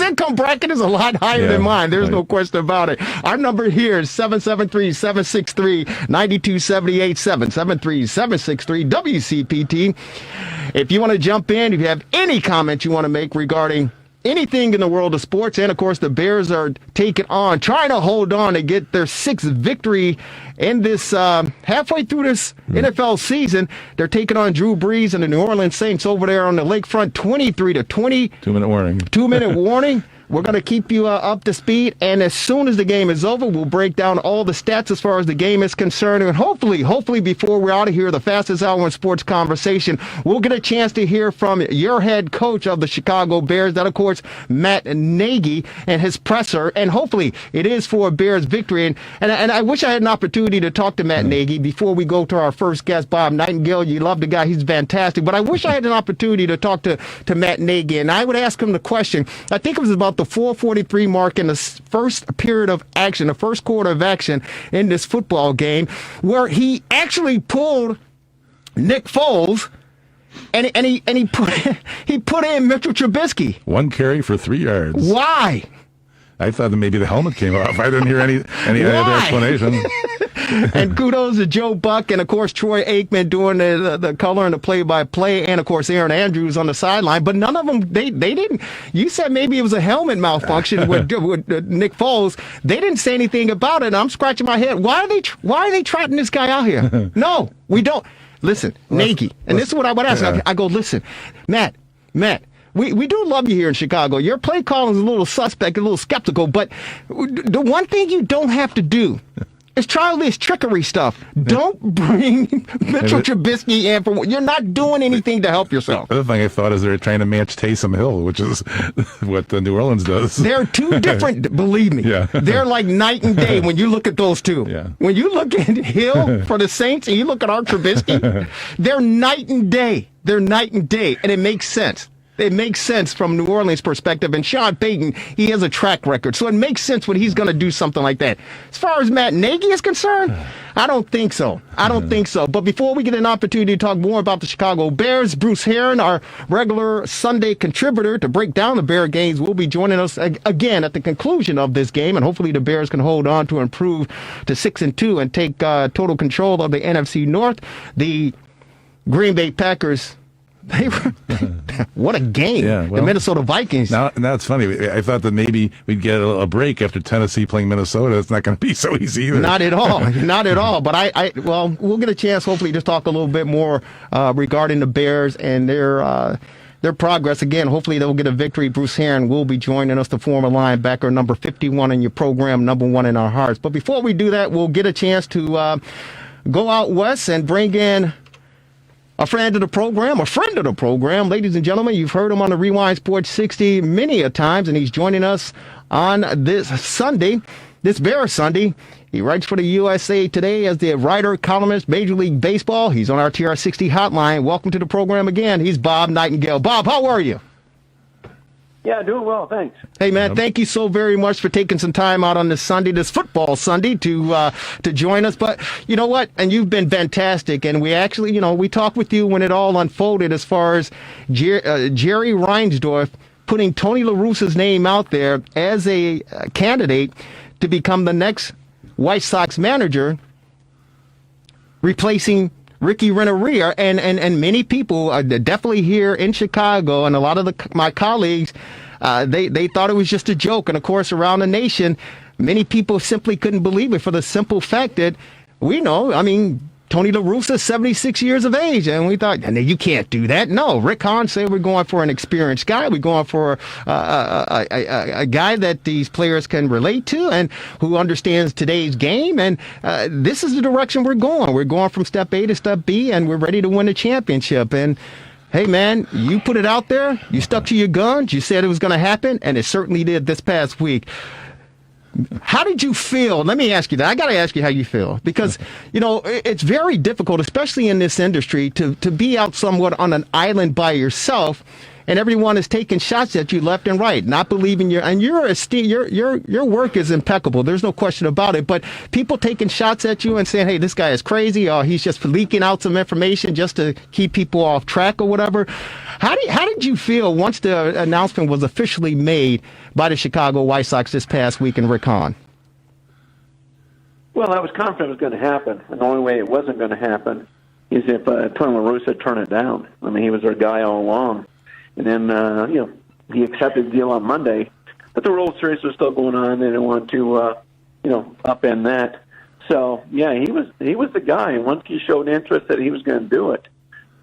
S23: income bracket is a lot higher than mine. There's no question about it. Our number here is 773-763-9278, 773-763-WCPT. If you want to jump in, if you have any comments you want to make regarding anything in the world of sports, and of course the Bears are trying to hold on to get their sixth victory in this halfway through this NFL season. They're taking on Drew Brees and the New Orleans Saints over there on the lakefront, 23-20.
S4: 2-minute warning.
S23: 2-minute warning. We're going to keep you up to speed, and as soon as the game is over, we'll break down all the stats as far as the game is concerned, and hopefully before we're out of here, the fastest hour in sports conversation, we'll get a chance to hear from your head coach of the Chicago Bears, that of course, Matt Nagy, and his presser, and hopefully it is for a Bears victory, and I wish I had an opportunity to talk to Matt Nagy before we go to our first guest, Bob Nightingale. You love the guy, he's fantastic, but I wish I had an opportunity to talk to Matt Nagy, and I would ask him the question. I think it was about the 4:43 mark in the first period of action, the first quarter of action in this football game, where he actually pulled Nick Foles and he put in Mitchell Trubisky.
S4: 1 carry for 3 yards.
S23: Why?
S4: I thought that maybe the helmet came off. I didn't hear any other explanation.
S23: And kudos to Joe Buck and, of course, Troy Aikman doing the color and the play-by-play, and, of course, Aaron Andrews on the sideline. But none of them, they didn't. You said maybe it was a helmet malfunction with Nick Foles. They didn't say anything about it, and I'm scratching my head. Why are they trotting this guy out here? No, we don't. Listen, Nagy, and this is what I would ask. Yeah. I go, listen, Matt, we do love you here in Chicago. Your play calling is a little suspect, a little skeptical, but the one thing you don't have to do It's childish trickery stuff. Don't bring Mitchell Trubisky in for. You're not doing anything to help yourself.
S4: The other thing I thought is they're trying to match Taysom Hill, which is what the New Orleans does.
S23: They're two different, believe me.
S4: Yeah.
S23: They're like night and day when you look at those two.
S4: Yeah.
S23: When you look at Hill for the Saints and you look at our Trubisky, they're night and day. They're night and day, and it makes sense. It makes sense from New Orleans' perspective. And Sean Payton, he has a track record. So it makes sense when he's going to do something like that. As far as Matt Nagy is concerned, I don't think so. I don't think so. But before we get an opportunity to talk more about the Chicago Bears, Bruce Heron, our regular Sunday contributor to break down the Bear games, will be joining us again at the conclusion of this game. And hopefully the Bears can hold on to improve to 6-2 and take total control of the NFC North. The Green Bay Packers, what a game.
S4: Yeah, well,
S23: the Minnesota Vikings.
S4: Now it's funny. I thought that maybe we'd get a break after Tennessee playing Minnesota. It's not going to be so easy either.
S23: Not at all. Not at all. But well, we'll get a chance hopefully to talk a little bit more regarding the Bears and their progress. Again, hopefully they'll get a victory. Bruce Heron will be joining us, the former linebacker, number 51 in your program, number 1 in our hearts. But before we do that, we'll get a chance to go out west and bring in a friend of the program. Ladies and gentlemen, you've heard him on the Rewind Sports 60 many a times, and he's joining us on this Sunday, this Bear Sunday. He writes for the USA Today as the writer, columnist, Major League Baseball. He's on our TR60 hotline. Welcome to the program again. He's Bob Nightingale. Bob, how are you?
S7: Yeah, doing well, thanks.
S23: Hey, man, thank you so very much for taking some time out on this Sunday, this football Sunday, to join us. But you know what? And you've been fantastic. And we actually, we talked with you when it all unfolded as far as Jerry Reinsdorf putting Tony La Russa's name out there as a candidate to become the next White Sox manager, replacing Ricky Renteria, and many people, definitely here in Chicago, and a lot of my colleagues, they thought it was just a joke. And of course, around the nation, many people simply couldn't believe it for the simple fact that Tony La Russa, 76 years of age, and we thought, you can't do that. No, Rick Hahn said we're going for an experienced guy. We're going for a guy that these players can relate to and who understands today's game. And this is the direction we're going. We're going from step A to step B, and we're ready to win the championship. And hey, man, you put it out there. You stuck to your guns. You said it was going to happen, and it certainly did this past week. How did you feel? Let me ask you that. I got to ask you how you feel, because, it's very difficult, especially in this industry, to be out somewhat on an island by yourself, and everyone is taking shots at you left and right, not believing your work is impeccable. There's no question about it. But people taking shots at you and saying, hey, this guy is crazy, or he's just leaking out some information just to keep people off track or whatever. How did you feel once the announcement was officially made by the Chicago White Sox this past week in Rick Hahn?
S7: Well, I was confident it was going to happen. And the only way it wasn't going to happen is if Tony La Russa turned it down. I mean, he was their guy all along. And then, he accepted the deal on Monday. But the World Series was still going on. They didn't want to, upend that. So, yeah, he was the guy. And once he showed interest that he was going to do it,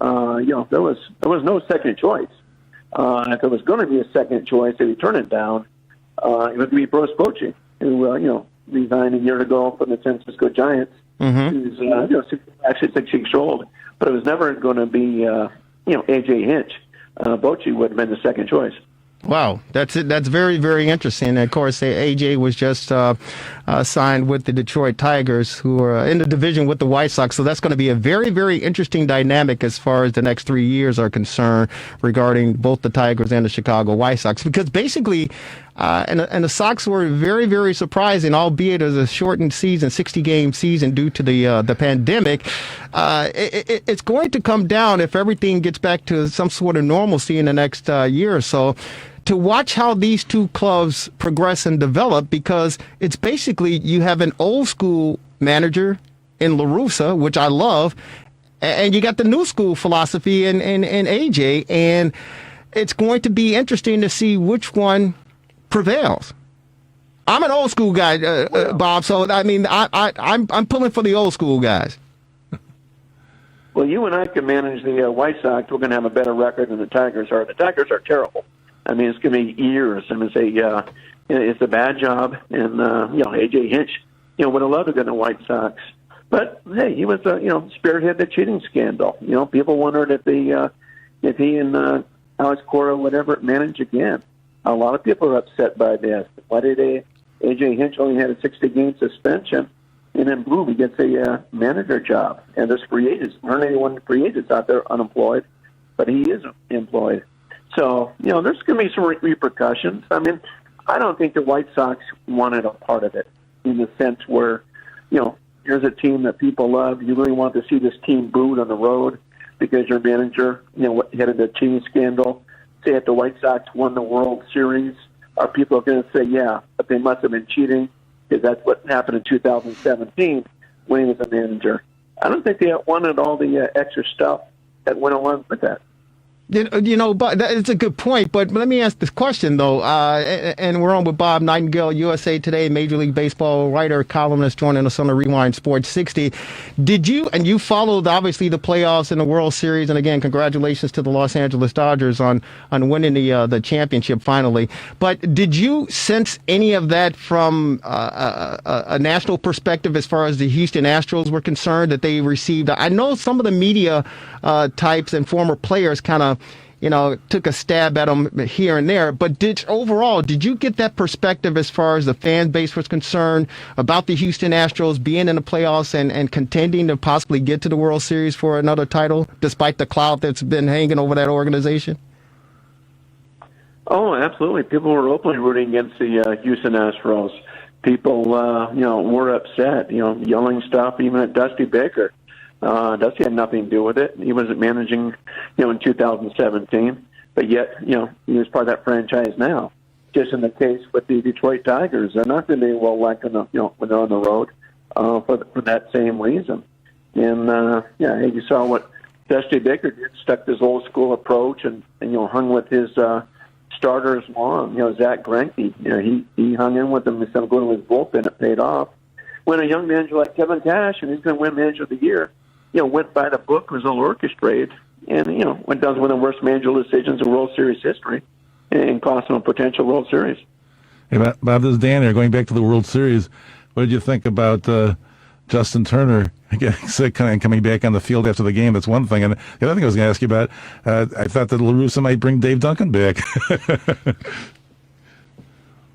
S7: there was no second choice. If there was going to be a second choice, if he turned it down, it would be Bruce Bochy, who, resigned a year ago from the San Francisco Giants. Mm-hmm. Who's, actually 6 years old. But it was never going to be, A.J. Hinch. Bochy would have been the second choice.
S23: Wow, that's it. That's very, very interesting. And of course, AJ was just signed with the Detroit Tigers, who are in the division with the White Sox. So that's going to be a very, very interesting dynamic as far as the next 3 years are concerned regarding both the Tigers and the Chicago White Sox. Because basically, and the Sox were very, very surprising, albeit as a shortened season, 60-game season due to the pandemic. It's going to come down if everything gets back to some sort of normalcy in the next year or so, to watch how these two clubs progress and develop, because it's basically you have an old school manager in La Russa, which I love, and you got the new school philosophy in AJ, and it's going to be interesting to see which one prevails. I'm an old school guy, Bob, so I mean I'm pulling for the old school guys.
S7: Well, you and I can manage the White Sox. We're going to have a better record than the Tigers are. The Tigers are terrible. I mean, it's going to be years. I mean, it's a bad job. And, A.J. Hinch would have loved to go to the White Sox. But hey, he was spearheaded the cheating scandal. People wondered if he and Alex Cora would ever manage again. A lot of people are upset by this. Why did AJ Hinch only had a 60-game suspension, and then boom, he gets a manager job? And there's free agents. There aren't anyone free agents out there unemployed, but he is employed. So there's going to be some repercussions. I mean, I don't think the White Sox wanted a part of it in the sense where here's a team that people love. You really want to see this team booed on the road because your manager, headed the cheating scandal. Say if the White Sox won the World Series, are people going to say, yeah, but they must have been cheating because that's what happened in 2017 when he was a manager. I don't think they wanted all the extra stuff that went along with that.
S23: But it's a good point. But let me ask this question, though. And we're on with Bob Nightingale, USA Today, Major League Baseball writer, columnist, joining us on the Rewind Sports 60. Did you, and you followed, obviously, the playoffs and the World Series. And again, congratulations to the Los Angeles Dodgers on winning the championship finally. But did you sense any of that from a national perspective as far as the Houston Astros were concerned, that they received? I know some of the media types and former players kind of took a stab at them here and there. But did you get that perspective as far as the fan base was concerned about the Houston Astros being in the playoffs and contending to possibly get to the World Series for another title, despite the cloud that's been hanging over that organization?
S7: Oh, absolutely. People were openly rooting against the Houston Astros. People, were upset, yelling stuff even at Dusty Baker. Dusty had nothing to do with it. He wasn't managing, in 2017, but yet, he was part of that franchise now. Just in the case with the Detroit Tigers, they're not going to be well liked when they're on the road for that same reason. And you saw what Dusty Baker did, stuck this old school approach and hung with his starters long. Zach Greinke, he hung in with them instead of going to his bullpen. It paid off. When a young manager like Kevin Cash, and he's going to win Manager of the Year, went by the book, was all orchestrated, and, went down to one of the worst managerial decisions in World Series history and cost them a potential World Series.
S4: Hey, Bob, this is Dan here. Going back to the World Series, what did you think about Justin Turner getting sick and coming back on the field after the game? That's one thing. And the other thing I was going to ask you about, I thought that La Russa might bring Dave Duncan back.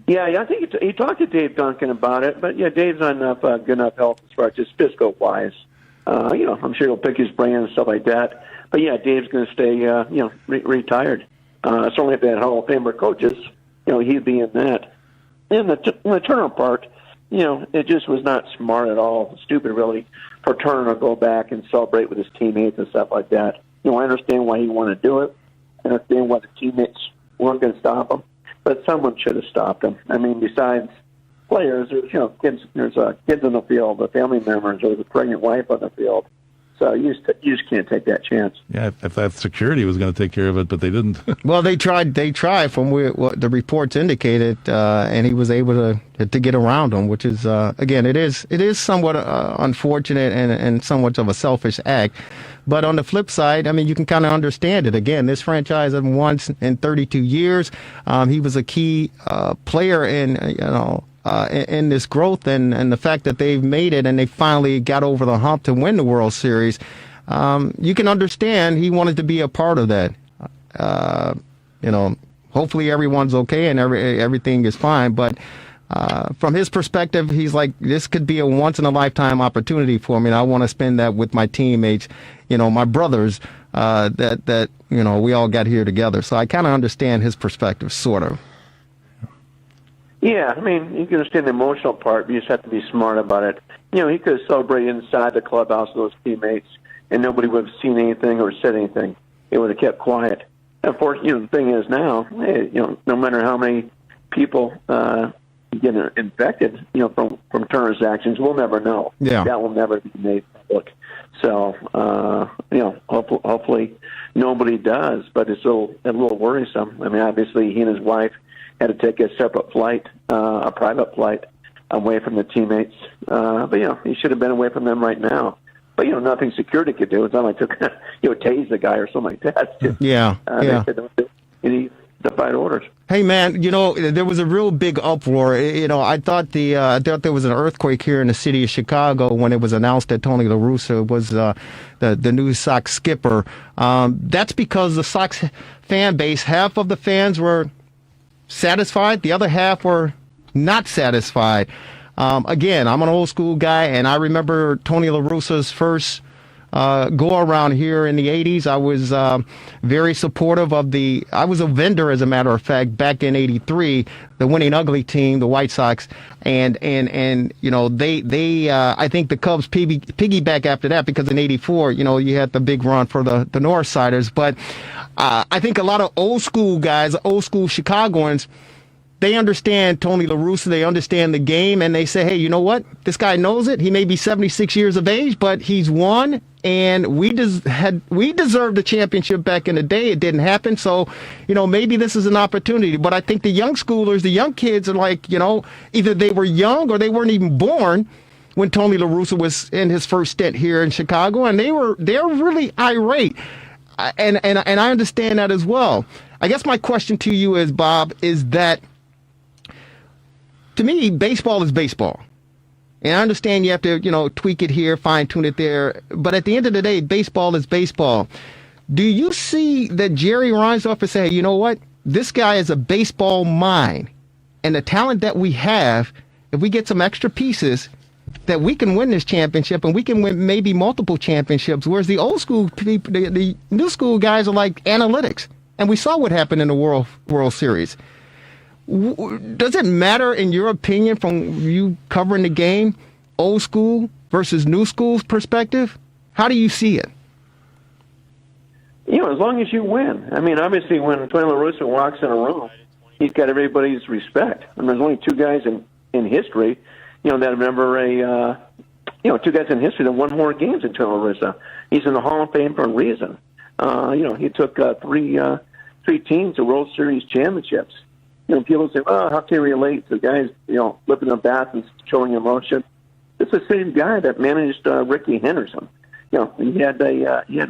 S7: Yeah, I think he talked to Dave Duncan about it, but Dave's not enough good enough health as far as just fiscal wise. I'm sure he'll pick his brain and stuff like that. But Dave's going to stay, retired. Certainly if they had Hall of Famer coaches, he'd be in that. And the Turner part, it just was not smart at all. Stupid, really, for Turner to go back and celebrate with his teammates and stuff like that. I understand why he wanted to do it. I understand why the teammates weren't going to stop him. But someone should have stopped him. I mean, besides players, there's kids. There's kids on the field, the family members, or the pregnant wife on the field. So you just can't take that chance.
S4: Yeah, if that security was going to take care of it, but they didn't.
S23: Well, they tried. They tried from what the reports indicated, and he was able to get around them, which is again, it is somewhat unfortunate and somewhat of a selfish act. But on the flip side, I mean, you can kind of understand it. Again, this franchise hasn't won in 32 years. He was a key player in in this growth and the fact that they've made it and they finally got over the hump to win the World Series. You can understand he wanted to be a part of that. Hopefully everyone's okay and everything is fine. But from his perspective, he's like, this could be a once in a lifetime opportunity for me. And I want to spend that with my teammates, my brothers, that we all got here together. So I kind of understand his perspective, sort of.
S7: Yeah, I mean, you can understand the emotional part, but you just have to be smart about it. He could have celebrated inside the clubhouse with those teammates, and nobody would have seen anything or said anything. It would have kept quiet. Of course, the thing is now, hey, no matter how many people get infected, from Turner's actions, we'll never know.
S23: Yeah.
S7: That will never be made public. So, hopefully nobody does, but it's a little worrisome. I mean, obviously he and his wife had to take a separate flight, a private flight, away from the teammates. But, he should have been away from them right now. But, nothing security could do. It's not like tase the guy or something like that.
S23: Yeah.
S7: They said, don't defied orders.
S23: Hey man, there was a real big uproar. I thought there was an earthquake here in the city of Chicago when it was announced that Tony La Russa was the new Sox skipper. That's because the Sox fan base, half of the fans were satisfied, the other half were not satisfied. Again, I'm an old school guy, and I remember Tony La Russa's first go around here in the 80s. I was very supportive of I was a vendor, as a matter of fact, back in 83, the winning ugly team, the White Sox. And they I think the Cubs piggyback after that, because in 84, you had the big run for the Northsiders. But I think a lot of old school guys, old school Chicagoans, they understand Tony La Russa, they understand the game, and they say, hey, you know what? This guy knows it. He may be 76 years of age, but he's won, and we deserved the championship back in the day. It didn't happen, so, maybe this is an opportunity. But I think the young schoolers, the young kids are like, either they were young or they weren't even born when Tony La Russa was in his first stint here in Chicago, and they're really irate. And I understand that as well. I guess my question to you is, Bob, is that, to me, baseball is baseball. And I understand you have to, tweak it here, fine-tune it there. But at the end of the day, baseball is baseball. Do you see that Jerry Reinsdorf is saying, you know what? This guy is a baseball mind. And the talent that we have, if we get some extra pieces, that we can win this championship, and we can win maybe multiple championships. Whereas the old school people, the new school guys are like analytics. And we saw what happened in the World Series. Does it matter, in your opinion, from you covering the game, old school versus new school's perspective? How do you see it?
S7: As long as you win. I mean, obviously, when Tony La Russa walks in a room, he's got everybody's respect. And there's only two guys in history, that remember two guys in history that won more games than Tony La Russa. He's in the Hall of Fame for a reason. He took three teams to World Series championships. People say, "Oh, how can you relate to guys, flipping a bat and showing emotion?" It's the same guy that managed Ricky Henderson. He had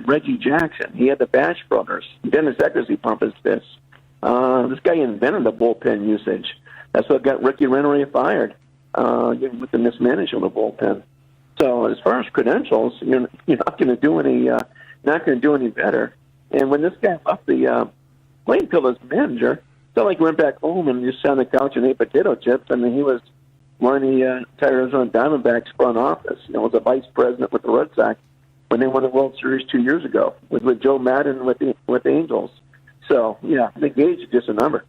S7: Reggie Jackson. He had the Bash brothers. Dennis Eckersley pump his fists. This guy invented the bullpen usage. That's what got Ricky Rennery fired with the mismanagement of the bullpen. So as far as credentials, you're not going to do any better. And when this guy left the playing field as manager, it's not like he went back home and just sat on the couch and ate potato chips. I mean, he was one of the Arizona Diamondbacks front office. Was a vice president with the Red Sox when they won the World Series 2 years ago with Joe Madden with the Angels. So, the gauge is just a number.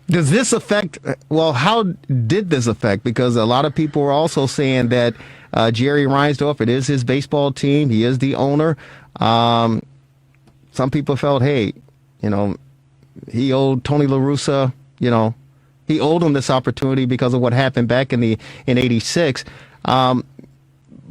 S23: Does this affect, how did this affect? Because a lot of people are also saying that Jerry Reinsdorf, it is his baseball team. He is the owner. Some people felt, hey, he owed Tony La Russa, he owed him this opportunity because of what happened back in '86.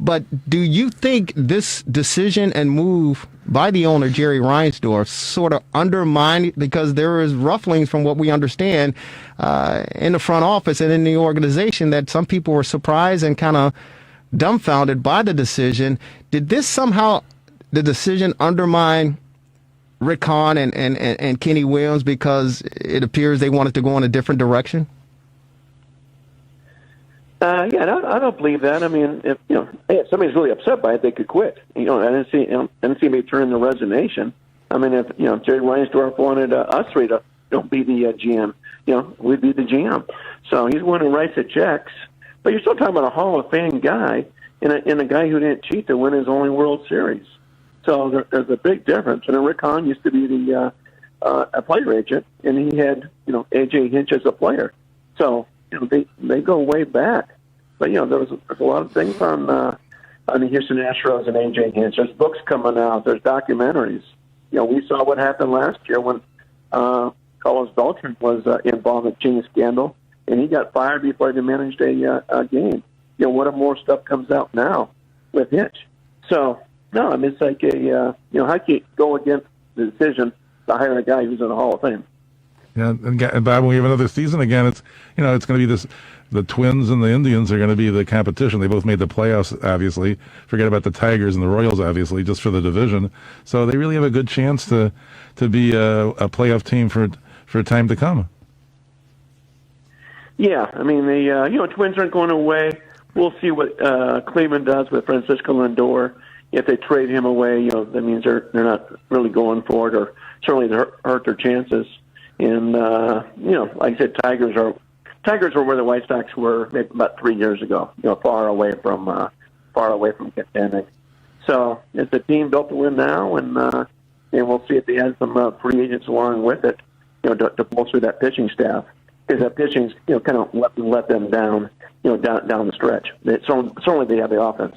S23: But do you think this decision and move by the owner, Jerry Reinsdorf, sort of undermined, because there is rufflings from what we understand in the front office and in the organization, that some people were surprised and kind of dumbfounded by the decision? Did this somehow, the decision, undermine Rick Hahn and Kenny Williams because it appears they wanted to go in a different direction?
S7: I don't believe that. I mean, if somebody's really upset by it, they could quit. I didn't see anybody turn in the resignation. I mean, if Jerry Reinsdorf wanted us three to be the GM, we'd be the GM. So he's one who writes the checks. But you're still talking about a Hall of Fame guy and a guy who didn't cheat to win his only World Series. So there's a big difference. And Rick Hahn used to be a player agent, and he had A.J. Hinch as a player. So they go way back. But there's a lot of things on the Houston Astros and A.J. Hinch. There's books coming out. There's documentaries. We saw what happened last year when Carlos Beltran was involved in the cheating scandal, and he got fired before he managed a game. What if more stuff comes out now with Hinch? So. No, I mean, it's like how can you go against the decision to hire a guy who's in the Hall of Fame?
S4: Yeah, and Bob, when we have another season again, it's it's going to be this. The Twins and the Indians are going to be the competition. They both made the playoffs, obviously. Forget about the Tigers and the Royals, obviously, just for the division. So they really have a good chance to be a playoff team for time to come.
S7: Yeah, I mean the Twins aren't going away. We'll see what Cleveland does with Francisco Lindor. If they trade him away, that means they're not really going for it, or certainly hurt their chances. And like I said, Tigers are where the White Sox were maybe about 3 years ago. Far away from contending. So it's a team built to win now, and we'll see if they add some free agents along with it, to bolster that pitching staff. Because that pitching's kind of let them down, down the stretch. Certainly they have the offense.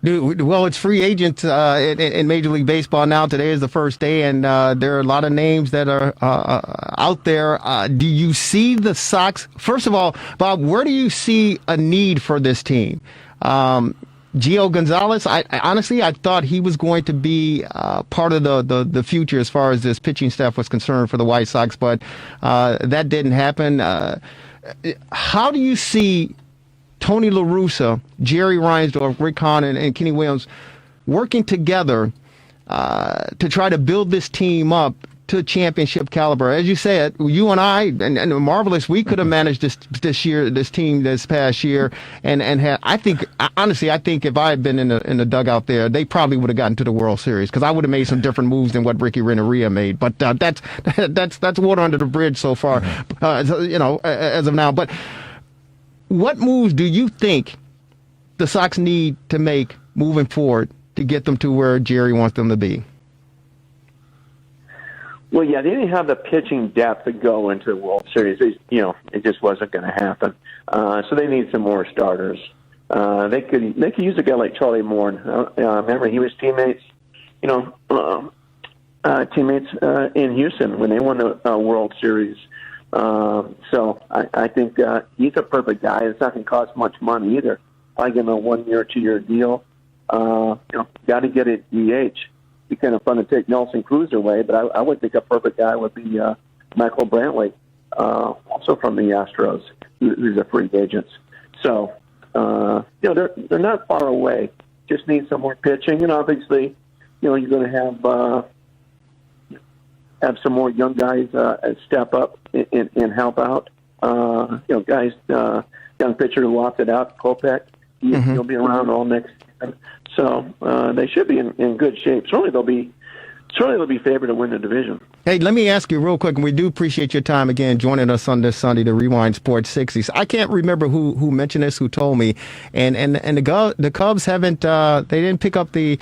S23: Dude, well, it's free agents in Major League Baseball now. Today is the first day, and there are a lot of names that are out there. Do you see the Sox? First of all, Bob, where do you see a need for this team? Gio Gonzalez, I honestly thought he was going to be part of the future as far as this pitching staff was concerned for the White Sox, but that didn't happen. How do you see Tony La Russa, Jerry Reinsdorf, Rick Hahn, and Kenny Williams working together to try to build this team up to championship caliber? As you said, you and I and Marvelous, we could have managed this team this past year, and had, I think if I had been in the dugout there, they probably would have gotten to the World Series, because I would have made some different moves than what Ricky Renteria made. But that's water under the bridge so far, as of now. But what moves do you think the Sox need to make moving forward to get them to where Jerry wants them to be?
S7: Well, yeah, they didn't have the pitching depth to go into the World Series. It just wasn't going to happen. So they need some more starters. They could use a guy like Charlie Morton. Remember, he was teammates in Houston when they won the World Series. So I think he's a perfect guy. It's not going to cost much money either. I give him a 1 year, 2 year deal. Got to get it DH. Be kind of fun to take Nelson Cruz away, but I would think a perfect guy would be Michael Brantley, also from the Astros, who's a free agent. So they're not far away. Just need some more pitching, and obviously, you're going to have some more young guys step up and help out. Guys, young pitcher who opted out, Kopech, he'll be around all next season. So they should be in good shape. Certainly they'll be favored to win the division.
S23: Hey, let me ask you real quick, and we do appreciate your time again joining us on this Sunday, the Rewind Sports 60s. I can't remember who mentioned this, who told me, and the Cubs haven't they didn't pick up the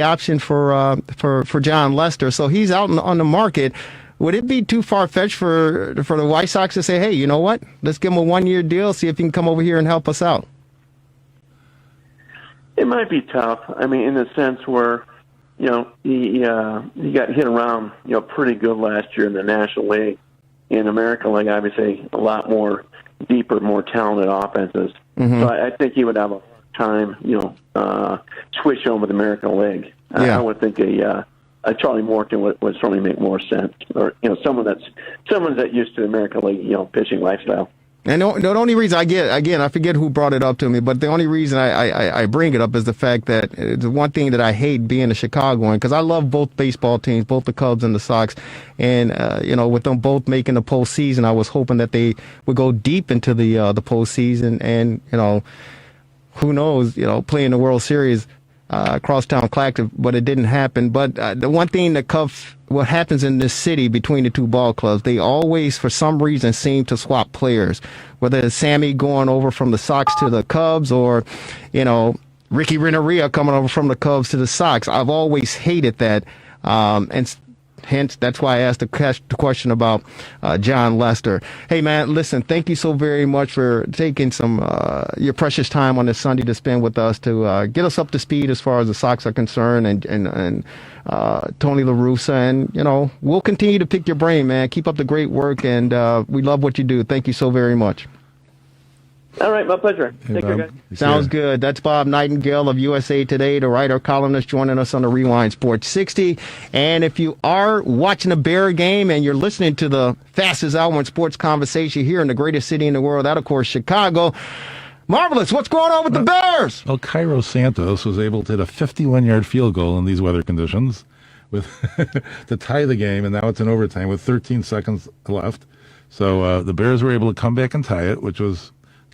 S23: option for John Lester, so he's out on the market. Would it be too far-fetched for the White Sox to say, hey, you know what? Let's give him a 1 year deal, see if he can come over here and help us out?
S7: It might be tough. I mean, in the sense where, he got hit around, pretty good last year in the National League. In American League, obviously, a lot more deeper, more talented offenses. Mm-hmm. So I think he would have a time, switch over to the American League. Yeah. I would think a Charlie Morton would certainly make more sense, or someone that used to the American League, pitching lifestyle.
S23: And the only reason I forget who brought it up to me, but the only reason I bring it up is the fact that it's one thing that I hate being a Chicagoan, because I love both baseball teams, both the Cubs and the Sox, and with them both making the postseason, I was hoping that they would go deep into the postseason, and who knows, playing the World Series. Crosstown Classic, but it didn't happen. But the one thing what happens in this city between the two ball clubs, they always, for some reason, seem to swap players. Whether it's Sammy going over from the Sox to the Cubs, or, Ricky Renteria coming over from the Cubs to the Sox. I've always hated that. And hence, that's why I asked the question about John Lester. Hey, man, listen, thank you so very much for taking some your precious time on this Sunday to spend with us to get us up to speed as far as the Sox are concerned, and Tony La Russa. And, we'll continue to pick your brain, man. Keep up the great work, and we love what you do. Thank you so very much.
S7: All right, my pleasure. Take care, guys.
S23: Sounds good. That's Bob Nightingale of USA Today, the writer, columnist, joining us on the Rewind Sports 60. And if you are watching a Bear game and you're listening to the fastest hour in sports conversation here in the greatest city in the world, that, of course, Chicago. Marvelous. What's going on with the Bears?
S4: Well, Cairo Santos was able to hit a 51-yard field goal in these weather conditions to tie the game, and now it's in overtime with 13 seconds left. So the Bears were able to come back and tie it, which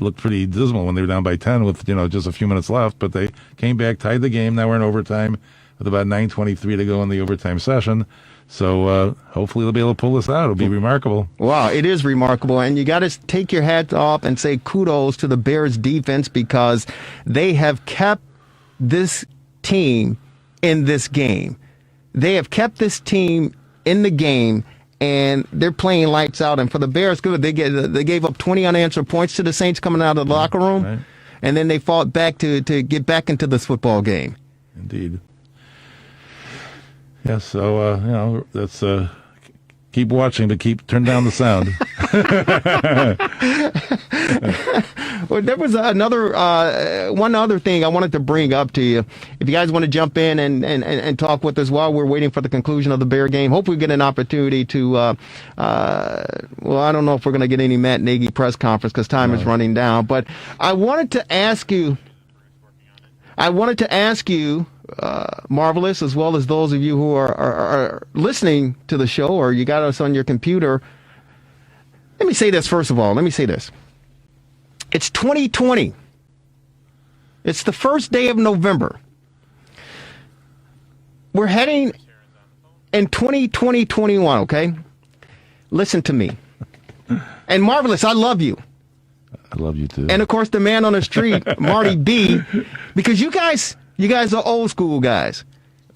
S4: looked pretty dismal when they were down by 10 with just a few minutes left. But they came back, tied the game. Now we're in overtime with about 9:23 to go in the overtime session. So hopefully they'll be able to pull this out. It'll be remarkable.
S23: Wow, it is remarkable. And you got to take your hat off and say kudos to the Bears defense because they have kept this team in this game. They have kept this team in the game, and they're playing lights out. And for the Bears, good. They gave up 20 unanswered points to the Saints coming out of the locker room, right. And then they fought back to get back into this football game.
S4: Indeed. Yeah, so, that's keep watching, but turn down the sound.
S23: Well, there was one other thing I wanted to bring up to you. If you guys want to jump in and talk with us while we're waiting for the conclusion of the Bear game, hopefully we get an opportunity to, well, I don't know if we're going to get any Matt Nagy press conference because time is running down, but I wanted to ask you, Marvelous, as well as those of you who are listening to the show or you got us on your computer. Let me say this, first of all. Let me say this. It's 2020. It's the first day of November. We're heading in 2021, okay? Listen to me. And Marvelous, I love you.
S4: I love you too.
S23: And of course, the man on the street, Marty B, because you guys are old school guys,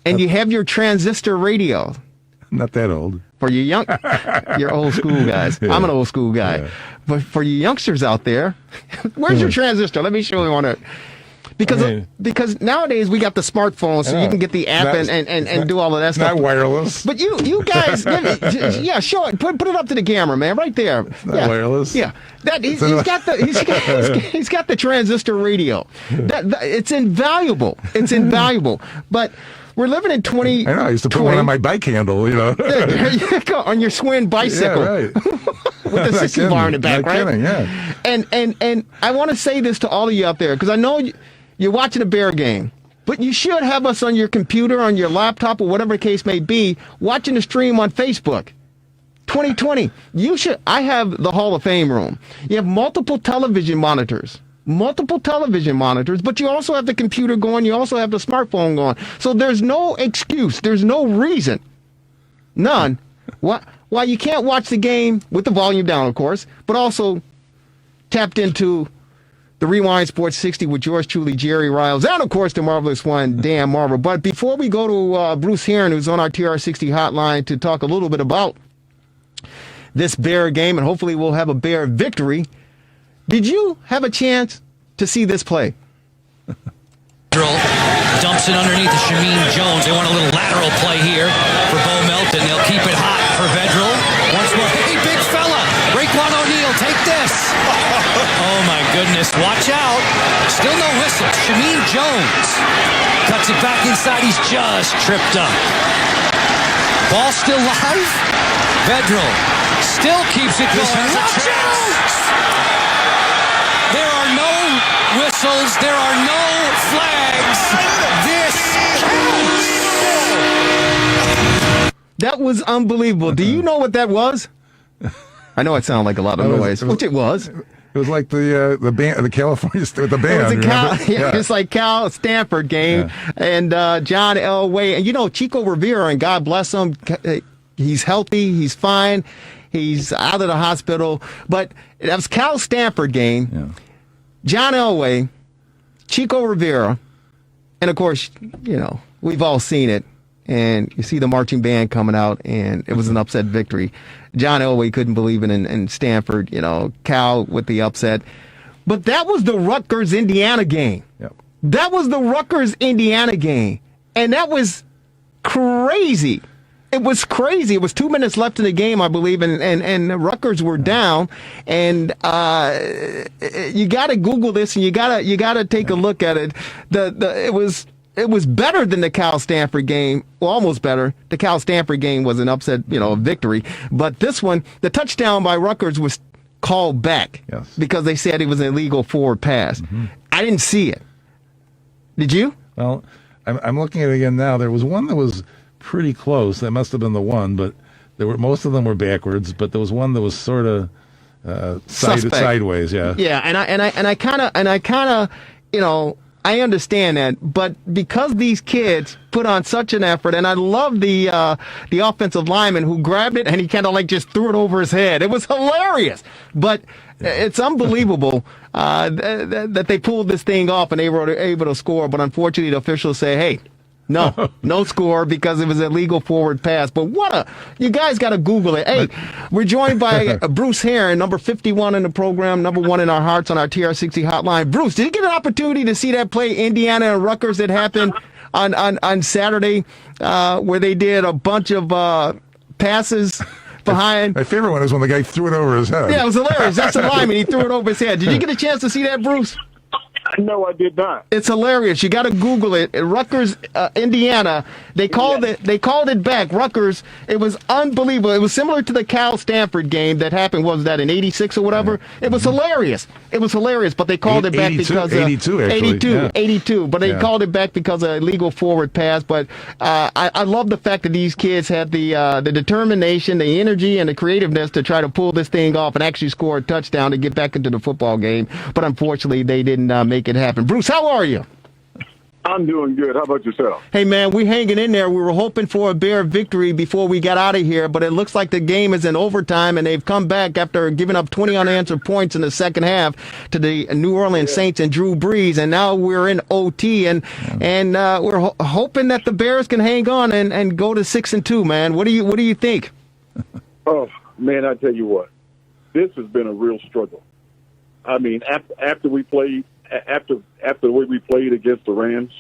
S23: and you have your transistor radio.
S4: Not that old.
S23: For you you're old school guys. Yeah. I'm an old school guy. Yeah. But for you youngsters out there, where's your transistor? Let me show you on it. Because nowadays we got the smartphone, so you can get the app and do all of that stuff.
S4: Not wireless.
S23: But you guys, yeah, show it. Put it up to the camera, man, right there.
S4: Not wireless.
S23: Yeah, he's got the transistor radio. It's invaluable. It's invaluable. But we're living in 20.
S4: I know. I used to put one on my bike handle.
S23: There you go, on your Swin bicycle.
S4: Yeah, right.
S23: With the 60 bar in the back, right?
S4: Kidding, yeah.
S23: And I want to say this to all of you out there because I know you're watching a Bear game, but you should have us on your computer, on your laptop, or whatever the case may be, watching the stream on Facebook. 2020. I have the Hall of Fame room. You have multiple television monitors, but you also have the computer going. You also have the smartphone going. So there's no excuse. There's no reason. None. Why you can't watch the game with the volume down, of course, but also tapped into the Rewind Sports 60 with yours truly, Jerry Riles, and of course the marvelous one, Dan Marver. But before we go to Bruce Heron, who's on our TR60 hotline to talk a little bit about this Bear game, and hopefully we'll have a Bear victory, did you have a chance to see this play?
S8: Dumps it underneath to Shameen Jones. They want a little lateral play here for Bo Melton. They'll keep it hot for Vedral. Once more. Hey, big fella. Raekwon O'Neal, take this. Oh, my goodness. Watch out. Still no whistle. Shameen Jones cuts it back inside. He's just tripped up. Ball still live. Vedral still keeps it going. Watch out. There are no whistles. There are no flags. This counts.
S23: That was unbelievable. Do you know what that was? I know it sounded like a lot of noise, which it was.
S4: It was like the band, the California with the band.
S23: It's like Cal Stanford game, and John Elway, and Chico Rivera, and God bless him, he's healthy, he's fine, he's out of the hospital. But that was Cal Stanford game. Yeah. John Elway, Chico Rivera, and of course, we've all seen it. And you see the marching band coming out, and it was an upset victory. John Elway couldn't believe it, and Stanford, Cal with the upset. But that was the Rutgers-Indiana game.
S4: Yep.
S23: That was the Rutgers-Indiana game. And that was crazy It was crazy. It was 2 minutes left in the game, I believe, and the Rutgers were down. And you got to Google this, and you got to take a look at it. It was better than the Cal Stanford game, well, almost better. The Cal Stanford game was an upset, victory. But this one, the touchdown by Rutgers was called back because they said it was an illegal forward pass.
S4: Mm-hmm.
S23: I didn't see it. Did you?
S4: Well, I'm looking at it again now. There was one that was pretty close. That must have been the one, but most of them were backwards. But there was one that was sort of sideways. Yeah.
S23: Yeah, and I kind of, I understand that, but because these kids put on such an effort, and I love the offensive lineman who grabbed it and he kind of just threw it over his head. It was hilarious, but it's unbelievable that they pulled this thing off and they were able to score. But unfortunately, the officials say, "Hey, no score because it was a legal forward pass." But you guys got to Google it. Hey, we're joined by Bruce Herron, number 51 in the program, number 1 in our hearts on our TR60 hotline. Bruce, did you get an opportunity to see that play, Indiana and Rutgers, that happened on Saturday, where they did a bunch of passes behind?
S4: My favorite one is when the guy threw it over his head.
S23: Yeah, it was hilarious. That's a lineman. He threw it over his head. Did you get a chance to see that, Bruce?
S2: No, I did not.
S23: It's hilarious. You got to Google it. Rutgers, Indiana. They called it back. Rutgers. It was unbelievable. It was similar to the Cal Stanford game that happened. What was that, in '86 or whatever? It was hilarious. It was hilarious. But they called it back because
S4: 82 actually.
S23: 82. But they called it back because of a illegal forward pass. But I love the fact that these kids had the determination, the energy, and the creativeness to try to pull this thing off and actually score a touchdown to get back into the football game. But unfortunately, they didn't make it happen. Bruce, how are you?
S2: I'm doing good. How about yourself?
S23: Hey, man, we're hanging in there. We were hoping for a Bear victory before we got out of here, but it looks like the game is in overtime, and they've come back after giving up 20 unanswered points in the second half to the New Orleans Saints and Drew Brees, and now we're in OT, and we're hoping that the Bears can hang on and go to 6-2, man. What do you think?
S2: Oh, man, I tell you what, this has been a real struggle. I mean, after we played, after the way we played against the Rams,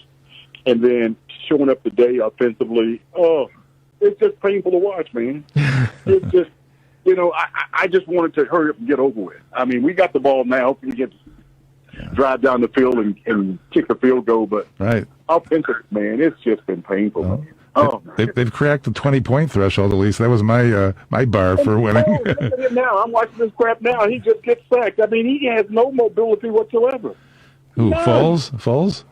S2: and then showing up today offensively, it's just painful to watch, man. It's just, I just wanted to hurry up and get over with. I mean, we got the ball now. We get to drive down the field and kick a field goal, but offensive, man, it's just been painful.
S4: They've cracked the 20-point threshold, at least. That was my bar for winning.
S2: Look at him now. I'm watching this crap now. He just gets sacked. I mean, he has no mobility whatsoever.
S4: Who, Foles?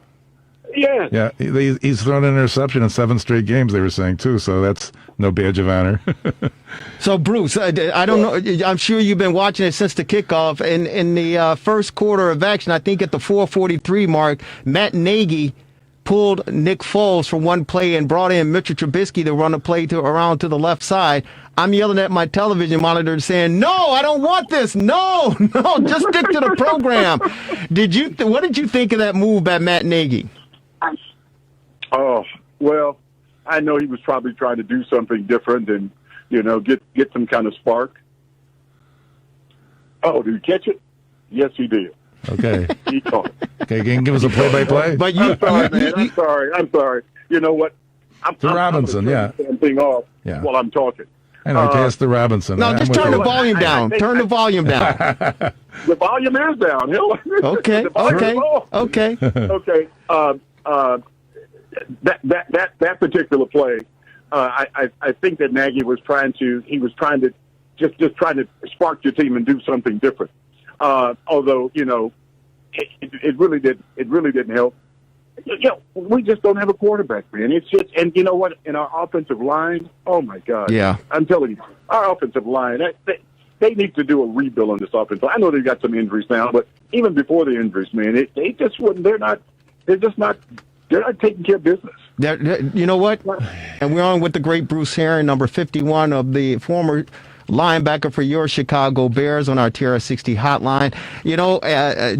S2: Yeah.
S4: Yeah, he's thrown an interception in 7 straight games, they were saying, too, so that's no badge of honor.
S23: So, Bruce, I don't know. I'm sure you've been watching it since the kickoff. In the first quarter of action, I think at the 4:43 mark, Matt Nagy pulled Nick Foles for one play and brought in Mitchell Trubisky to run a play around to the left side. I'm yelling at my television monitor saying, "No, I don't want this. No, just stick to the program." What did you think of that move by Matt Nagy?
S2: Oh, well, I know he was probably trying to do something different and, get some kind of spark. Oh, did he catch it? Yes, he did.
S4: Okay.
S2: He caught it.
S4: Okay, can you give us a play-by-play?
S23: But
S2: I'm sorry, man. I'm sorry. You know what? I'm
S4: Robinson,
S2: yeah. Thing off while I'm talking.
S4: I know, just the Robinson.
S23: No, just turn the volume down. Turn the volume down.
S2: The volume is down.
S23: Okay. Okay.
S2: Okay. That particular play, I think that Nagy was trying to just trying to spark your team and do something different. Although it really didn't help. We just don't have a quarterback, man. It's just, and you know what? In our offensive line, oh my God!
S23: Yeah,
S2: I'm telling you, our offensive line, they need to do a rebuild on this offense. I know they've got some injuries now, but even before the injuries, man, they just wouldn't. They're not taking care of business.
S23: You know what? And we're on with the great Bruce Herron, number 51 of the former linebacker for your Chicago Bears on our TR60 hotline.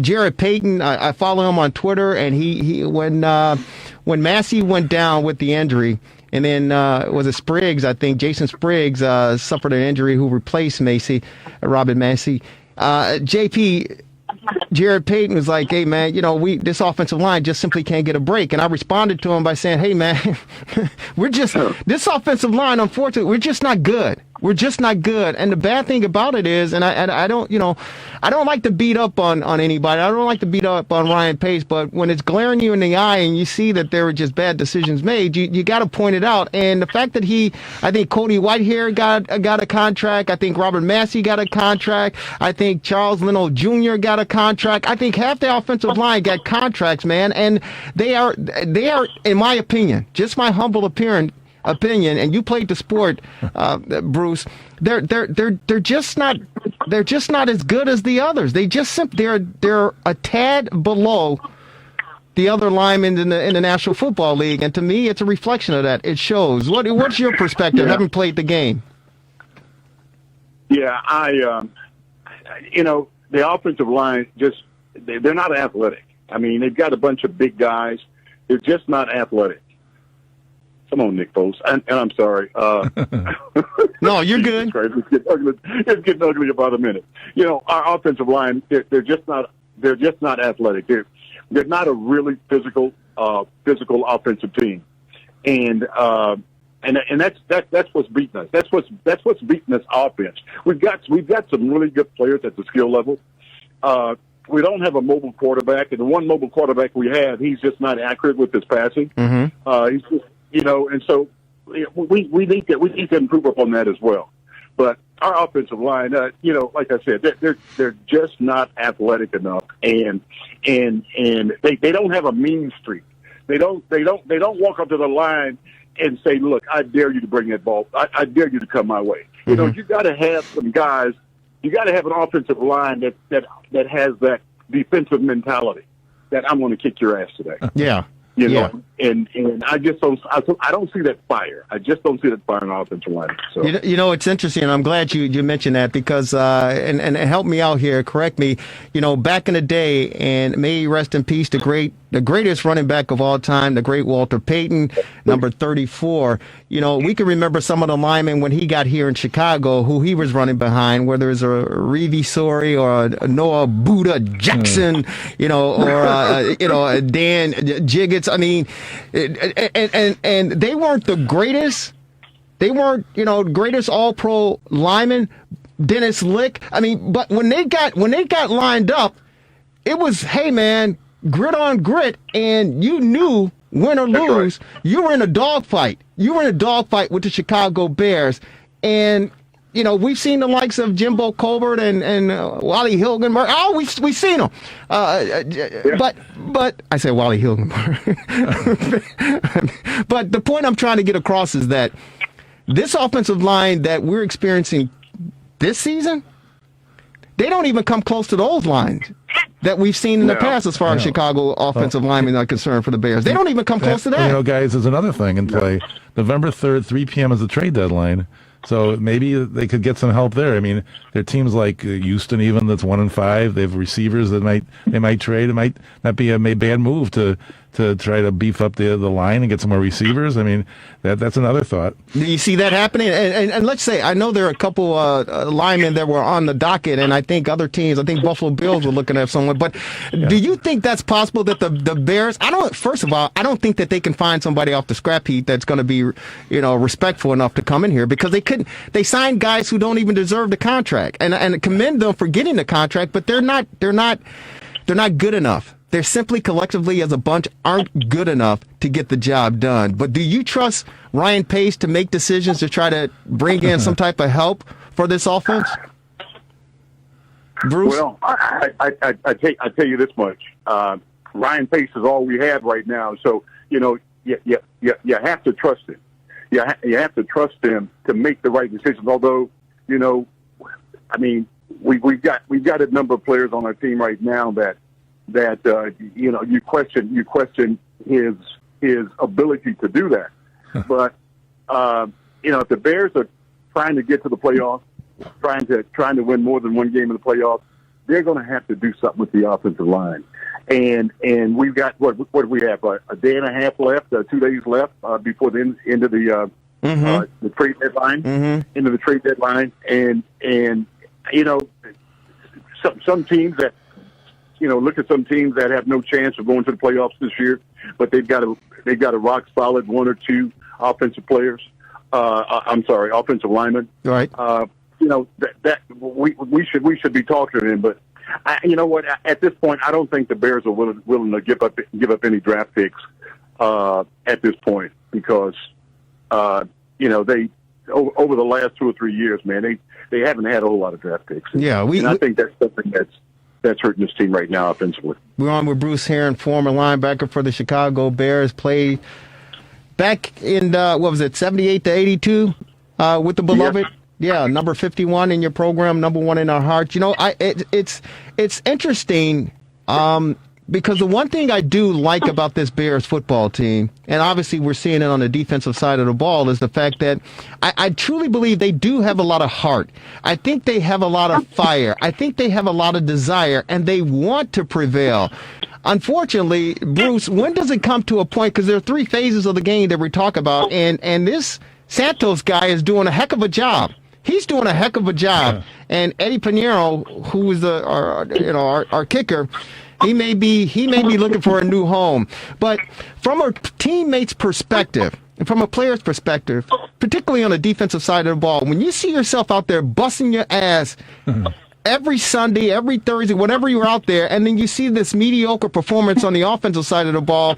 S23: Jared Payton, I follow him on Twitter, and he when Massey went down with the injury, and then was it Spriggs? I think Jason Spriggs suffered an injury, who replaced Robin Massey. JP, Jared Payton was like, hey, man, this offensive line just simply can't get a break. And I responded to him by saying, hey, man, this offensive line, unfortunately, we're just not good. We're just not good. And the bad thing about it is, and I don't like to beat up on anybody. I don't like to beat up on Ryan Pace, but when it's glaring you in the eye and you see that there were just bad decisions made, you got to point it out. And the fact that I think Cody Whitehair got a contract. I think Robert Massey got a contract. I think Charles Leno Jr. got a contract. I think half the offensive line got contracts, man. And they are, in my opinion, just my humble opinion, and you played the sport, Bruce. They're just not as good as the others. They're a tad below the other linemen in the National Football League, and to me, it's a reflection of that. It shows. What's your perspective, having played the game?
S2: Yeah, the offensive line they're not athletic. I mean, they've got a bunch of big guys. They're just not athletic. Come on, Nick Foles. And I'm sorry.
S23: No, you're good.
S2: It's getting ugly about a minute. Our offensive line, they're just not athletic. They're not a really physical offensive team. And that's what's beating us. That's what's beating us offense. We've got some really good players at the skill level. We don't have a mobile quarterback, and the one mobile quarterback we have, he's just not accurate with his passing.
S23: Mm-hmm.
S2: He's just, and so we need to improve upon that as well. But our offensive line, like I said, they're just not athletic enough, and they don't have a mean streak. They don't walk up to the line and say, "Look, I dare you to bring that ball. I dare you to come my way."
S23: Mm-hmm.
S2: You got to have some guys. You got to have an offensive line that has that defensive mentality that I'm going to kick your ass today.
S23: Yeah.
S2: And I just don't see that fire. I just don't see that fire in the offensive line. So.
S23: It's interesting. I'm glad you mentioned that because and help me out here. Correct me. Back in the day, and may he rest in peace, the greatest running back of all time, the great Walter Payton, number 34. We can remember some of the linemen when he got here in Chicago, who he was running behind, whether it's a Reeve Sori or a Noah Buddha Jackson, or Dan Jiggets. I mean, and they weren't the greatest. They weren't, greatest all-pro linemen. Dennis Lick. I mean, but when they got lined up, it was, hey man, grit on grit, and you knew win or lose, you were in a dogfight. You were in a dogfight with the Chicago Bears, and we've seen the likes of Jimbo Colbert and Wally Hilgenberg. Oh, we've seen them. But I say Wally Hilgenberg. But the point I'm trying to get across is that this offensive line that we're experiencing this season, they don't even come close to those lines that we've seen in the past as far as Chicago offensive linemen are concerned for the Bears. They don't even come close to that.
S4: Guys, there's another thing in play. November 3rd, 3 p.m. is the trade deadline. So maybe they could get some help there. I mean, there are teams like Houston, even that's 1-5. They have receivers that they might trade. It might not be a bad move to try to beef up the line and get some more receivers. I mean, that's another thought.
S23: Do you see that happening? And let's say, I know there are a couple linemen that were on the docket, and I think other teams, I think Buffalo Bills were looking at someone. But do you think that's possible that the Bears? First of all, I don't think that they can find somebody off the scrap heap that's going to be, respectful enough to come in here, because they couldn't. They signed guys who don't even deserve the contract, and commend them for getting the contract, but they're not good enough. They're simply collectively as a bunch aren't good enough to get the job done. But do you trust Ryan Pace to make decisions to try to bring in some type of help for this offense? Bruce?
S2: Well, I tell you this much. Ryan Pace is all we have right now. So, you have to trust him. You have to trust him to make the right decisions. Although, I mean, we've got a number of players on our team right now that you question his ability to do that. But if the Bears are trying to get to the playoffs, trying to win more than one game in the playoffs, they're going to have to do something with the offensive line. And we've got what do we have? A day and a half left, 2 days left before the end of the trade deadline.
S23: Mm-hmm.
S2: Into the trade deadline, and some teams that look at some teams that have no chance of going to the playoffs this year, but they've got a rock solid one or two offensive players. Offensive linemen.
S23: Right.
S2: That we should be talking to them, but you know what? At this point, I don't think the Bears are willing to give up any draft picks at this point because they over the last 2 or 3 years, man, they haven't had a whole lot of draft picks.
S23: Yeah,
S2: I think that's something that's hurting this team right now offensively.
S23: We're on with Bruce Heron, former linebacker for the Chicago Bears, played back in 78 to 82 with the beloved.
S2: Yes.
S23: Yeah, number 51 in your program, number 1 in our hearts. It's interesting because the one thing I do like about this Bears football team, and obviously we're seeing it on the defensive side of the ball, is the fact that I truly believe they do have a lot of heart. I think they have a lot of fire. I think they have a lot of desire, and they want to prevail. Unfortunately, Bruce, when does it come to a point, because there are 3 phases of the game that we talk about, and this Santos guy is doing a heck of a job. He's doing a heck of a job. Yeah. And Eddie Pinheiro, who is our kicker, he may be looking for a new home. But from a teammate's perspective, and from a player's perspective, particularly on the defensive side of the ball, when you see yourself out there busting your ass every Sunday, every Thursday, whenever you're out there, and then you see this mediocre performance on the offensive side of the ball,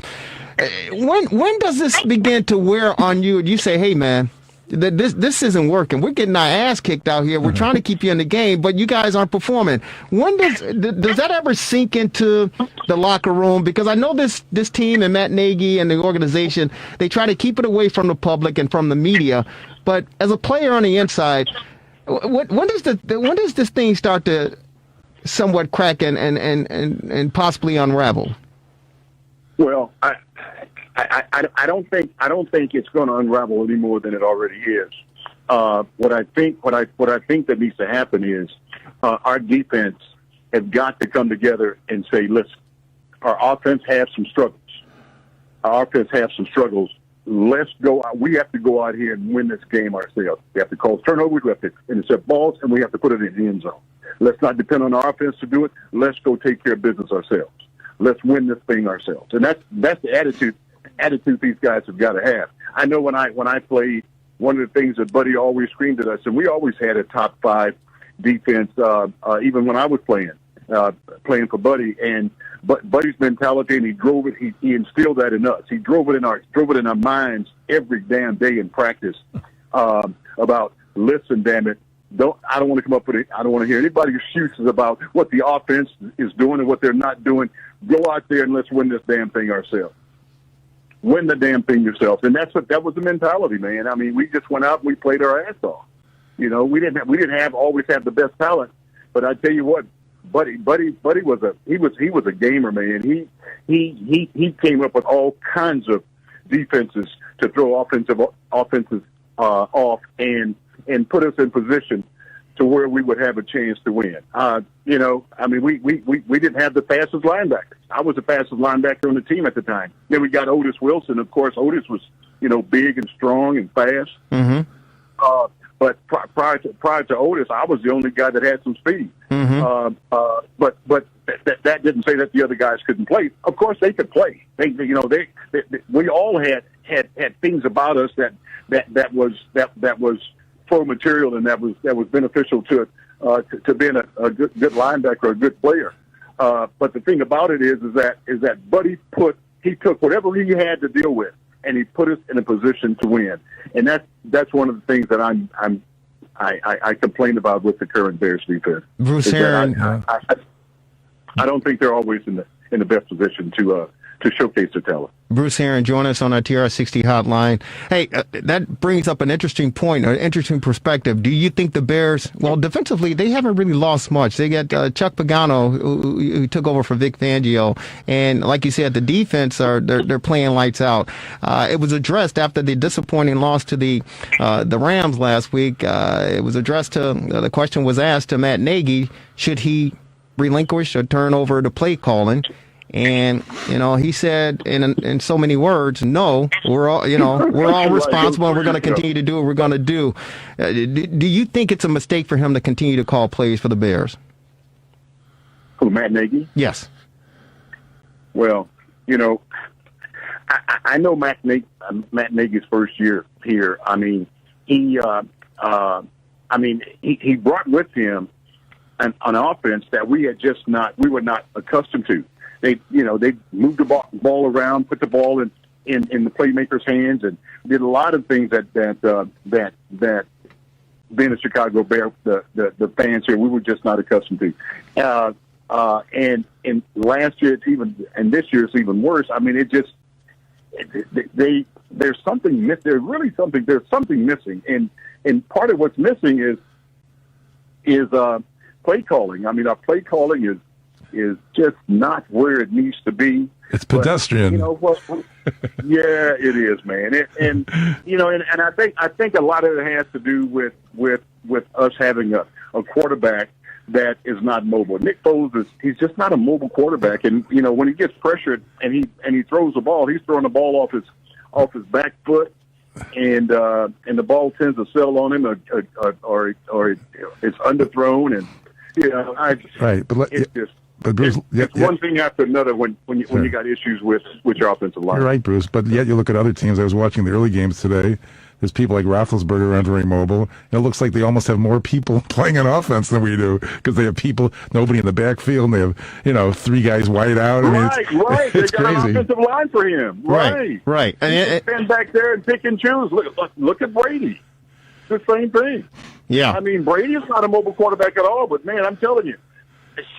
S23: when does this begin to wear on you and you say, hey, man, this isn't working. We're getting our ass kicked out here. We're trying to keep you in the game, but you guys aren't performing. When does that ever sink into the locker room? Because I know this team and Matt Nagy and the organization, they try to keep it away from the public and from the media. But as a player on the inside, when does this thing start to somewhat crack and possibly unravel?
S2: Well, I don't think it's going to unravel any more than it already is. What I think that needs to happen is our defense has got to come together and say, listen, our offense has some struggles. Let's go. We have to go out here and win this game ourselves. We have to cause turnovers. We have to intercept balls, and we have to put it in the end zone. Let's not depend on our offense to do it. Let's go take care of business ourselves. Let's win this thing ourselves. And that's the attitude these guys have got to have. I know when I played, one of the things that Buddy always screamed at us, and we always had a top 5 defense, even when I was playing for Buddy. But Buddy's mentality, and he drove it. He instilled that in us. He drove it in our minds every damn day in practice. About listen, damn it, I don't want to come up with it. I don't want to hear anybody's excuses about what the offense is doing and what they're not doing. Go out there and let's win this damn thing ourselves. Win the damn thing yourself. And that was the mentality, man. I mean, we just went out and we played our ass off. We didn't always have the best talent, but I tell you what, Buddy was a gamer, man. He came up with all kinds of defenses to throw offenses off and put us in position to where we would have a chance to win. We didn't have the fastest linebackers. I was the fastest linebacker on the team at the time. Then we got Otis Wilson. Of course, Otis was, big and strong and fast. Mm-hmm. But prior to Otis, I was the only guy that had some speed. Mm-hmm. But that didn't say that the other guys couldn't play. Of course, they could play. We all had things about us that was pro material, and that was beneficial to being a good linebacker, a good player. But the thing about it is that Buddy took whatever he had to deal with, and he put us in a position to win. And that's one of the things that I complain about with the current Bears defense.
S23: Bruce Heron,
S2: I don't think they're always in the best position to showcase their talent.
S23: Bruce Heron, join us on our TR60 hotline. Hey, that brings up an interesting point, an interesting perspective. Do you think the Bears, well, defensively, they haven't really lost much. They got Chuck Pagano, who took over for Vic Fangio, and like you said, the defense they're playing lights out. It was addressed after the disappointing loss to the Rams last week. It was addressed the question was asked to Matt Nagy, should he relinquish or turn over the play calling? And he said in so many words, no, we're all responsible, and we're going to continue to do what we're going to do. Do you think it's a mistake for him to continue to call plays for the Bears?
S2: From Matt Nagy?
S23: Yes.
S2: Well, I know Matt Nagy's first year here. I mean, he brought with him an offense that we were not accustomed to. They moved the ball around, put the ball in the playmakers' hands, and did a lot of things that being a Chicago Bear, the fans here, we were just not accustomed to. And last year and this year it's even worse. I mean, there's something missing. There's something missing, and part of what's missing is play calling. I mean, our play calling is just not where it needs to be.
S4: It's pedestrian.
S2: Yeah, it is, man. And I think a lot of it has to do with us having a quarterback that is not mobile. Nick Foles he's just not a mobile quarterback. And when he gets pressured and he throws the ball, he's throwing the ball off his back foot, and the ball tends to settle on him, or it's underthrown, and
S4: right. But Bruce,
S2: it's one thing after another when you got issues with your offensive line.
S4: You're right, Bruce. But yet you look at other teams. I was watching the early games today. There's people like Roethlisberger aren't very mobile. And it looks like they almost have more people playing on offense than we do, because they have nobody in the backfield, and they have 3 guys wide out. I mean,
S2: right. They got
S4: crazy.
S2: an offensive line for him.
S23: Right.
S2: And you stand back there and pick and choose. Look at Brady. It's the same thing.
S23: Yeah.
S2: I mean, Brady is not a mobile quarterback at all, but man, I'm telling you.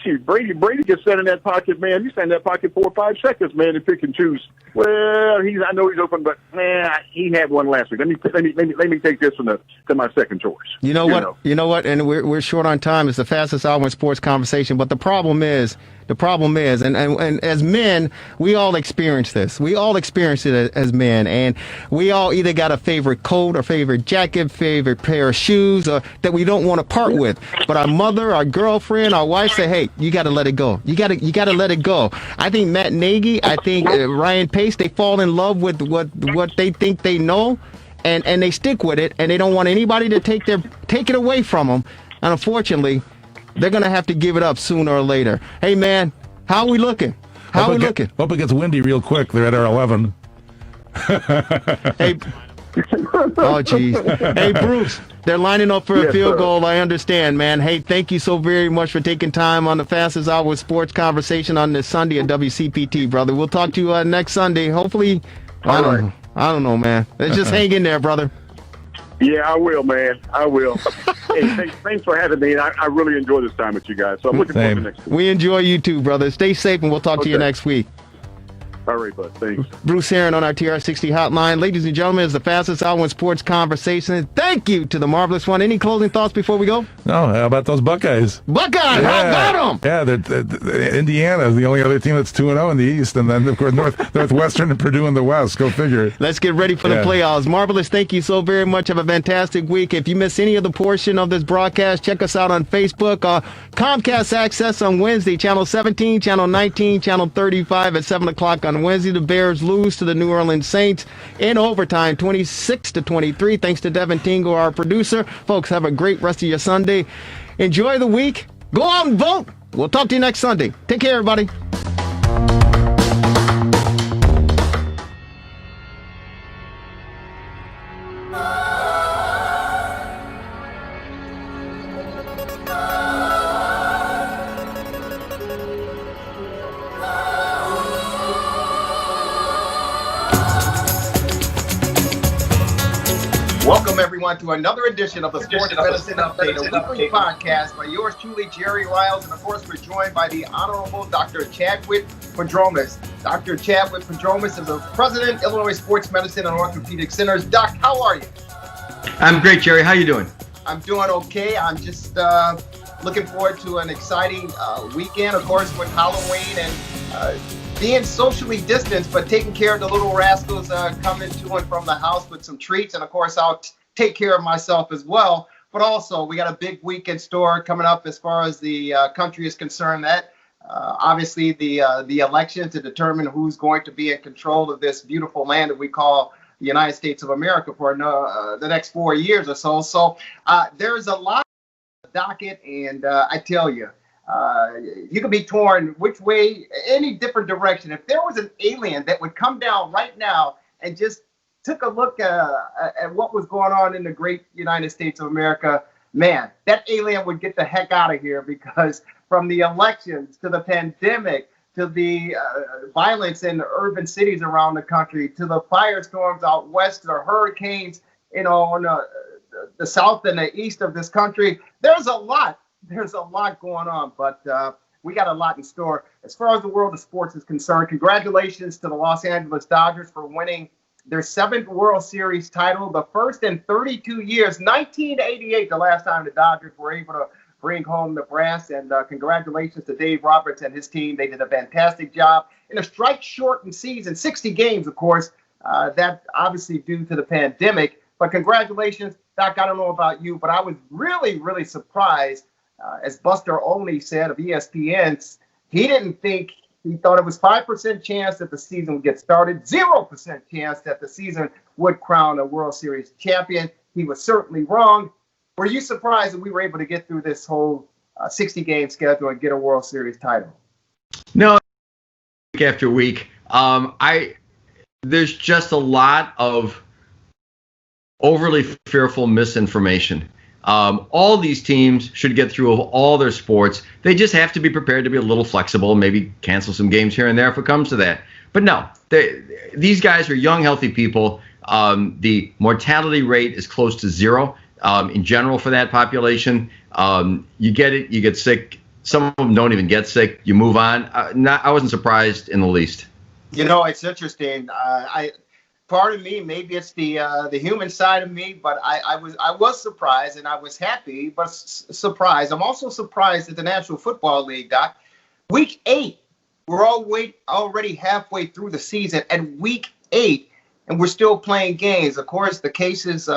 S2: Shoot, Brady gets set in that pocket, man. You stand in that pocket 4 or 5 seconds, man, and pick and choose. Well, I know he's open, but man, he had one last week. Let me take this to my second choice.
S23: You know what? And we're short on time. It's the fastest hour in sports conversation. But the problem is, and as men, we all experience this. We all experience it as men, and we all either got a favorite coat or favorite jacket, favorite pair of shoes, or that we don't want to part with. But our mother, our girlfriend, our wife say, "Hey, you got to let it go. You got to let it go." I think Matt Nagy, I think Ryan Pace, they fall in love with what they think they know, and they stick with it, and they don't want anybody to take it away from them. And unfortunately, they're going to have to give it up sooner or later. Hey, man, how are we looking? Hope
S4: it gets windy real quick. They're at our 11.
S23: Hey, oh, geez. Hey, Bruce, they're lining up for a field goal. I understand, man. Hey, thank you so very much for taking time on the fastest hour sports conversation on this Sunday at WCPT, brother. We'll talk to you next Sunday. Hopefully, I don't know, man. Let's just hang in there, brother.
S2: Yeah, I will, man. I will. Hey, thanks for having me. I really enjoy this time with you guys. So I'm looking forward to next week.
S23: We enjoy you too, brother. Stay safe, and we'll talk to you next week.
S2: All right, bud. Thanks.
S23: Bruce Heron on our TR60 hotline. Ladies and gentlemen, it's the fastest hour in sports conversation. Thank you to the Marvelous One. Any closing thoughts before we go?
S4: No, how about those Buckeyes?
S23: Buckeyes, how about them?
S4: Yeah, Indiana is the only other team that's 2-0 in the East, and then, of course, Northwestern and Purdue in the West. Go figure.
S23: Let's get ready for the playoffs. Marvelous, thank you so very much. Have a fantastic week. If you miss any of the portion of this broadcast, check us out on Facebook. Comcast Access on Wednesday, Channel 17, Channel 19, Channel 35 at 7 o'clock on Wednesday. The Bears lose to the New Orleans Saints in overtime, 26-23. Thanks to Devin Tingle, our producer. Folks, have a great rest of your Sunday. Enjoy the week. Go out and vote. We'll talk to you next Sunday. Take care, everybody. Welcome, everyone, to another edition of the Sports Medicine Update, a weekly podcast by yours truly, Jerry Riles. And, of course, we're joined by the Honorable Dr. Chadwick Prodromus. Dr. Chadwick Prodromus is the president, Illinois Sports Medicine and Orthopedic Centers. Doc, how are you?
S9: I'm great, Jerry. How you doing?
S23: I'm doing okay. I'm just looking forward to an exciting weekend, of course, with Halloween and being socially distanced, but taking care of the little rascals coming to and from the house with some treats. And, of course, I'll take care of myself as well. But also, we got a big week in store coming up as far as the country is concerned. That obviously the election to determine who's going to be in control of this beautiful land that we call the United States of America for the next 4 years or so. So there's a lot of docket, and I tell you,
S11: you could be torn which way, any different direction. If there was an alien that would come down right now and just took a look at what was going on in the great United States of America, man, that alien would get the heck out of here, because from the elections to the pandemic to the violence in the urban cities around the country to the firestorms out west, the hurricanes, on the south and the east of this country, there's a lot going on, but we got a lot in store. As far as the world of sports is concerned, congratulations to the Los Angeles Dodgers for winning their 7th World Series title, the first in 32 years. 1988, the last time the Dodgers were able to bring home the brass, and congratulations to Dave Roberts and his team. They did a fantastic job in a strike-shortened season, 60 games, of course. That obviously due to the pandemic, but congratulations. Doc, I don't know about you, but I was really, really surprised. As Buster Olney said of ESPN, he thought it was 5% chance that the season would get started, 0% chance that the season would crown a World Series champion. He was certainly wrong. Were you surprised that we were able to get through this whole 60-game schedule and get a World Series title?
S17: No, week after week. There's just a lot of overly fearful misinformation. All these teams should get through all their sports. They just have to be prepared to be a little flexible, maybe cancel some games here and there if it comes to that. But no, these guys are young, healthy people. The mortality rate is close to 0 in general for that population. You get it, you get sick. Some of them don't even get sick. You move on. I wasn't surprised in the least.
S11: It's interesting. Part of me, maybe it's the human side of me, but I was surprised, and I was happy, but surprised. I'm also surprised at the National Football League, Doc. Week 8, we're already halfway through the season, and week 8, and we're still playing games. Of course, the cases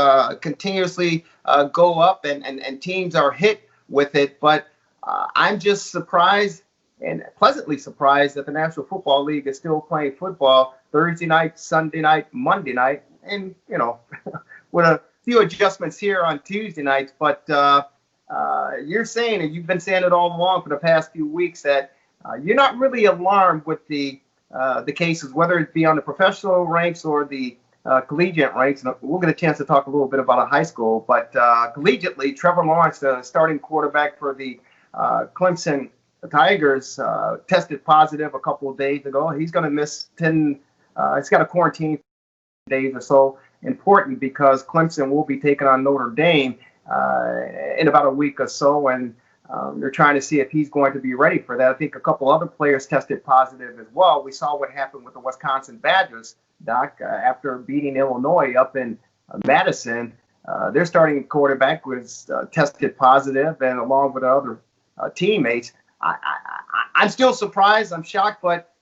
S11: continuously go up, and teams are hit with it, but I'm just surprised and pleasantly surprised that the National Football League is still playing football Thursday night, Sunday night, Monday night, and, with a few adjustments here on Tuesday nights. But you're saying, and you've been saying it all along for the past few weeks, that you're not really alarmed with the cases, whether it be on the professional ranks or the collegiate ranks. And we'll get a chance to talk a little bit about a high school. But collegiately, Trevor Lawrence, the starting quarterback for the Clemson Tigers, tested positive a couple of days ago. He's going to miss 10. He's got a quarantine days or so. Important because Clemson will be taking on Notre Dame in about a week or so, and they're trying to see if he's going to be ready for that. I think a couple other players tested positive as well. We saw what happened with the Wisconsin Badgers, Doc, after beating Illinois up in Madison. Their starting quarterback was tested positive, and along with other teammates. I'm still surprised. I'm shocked, but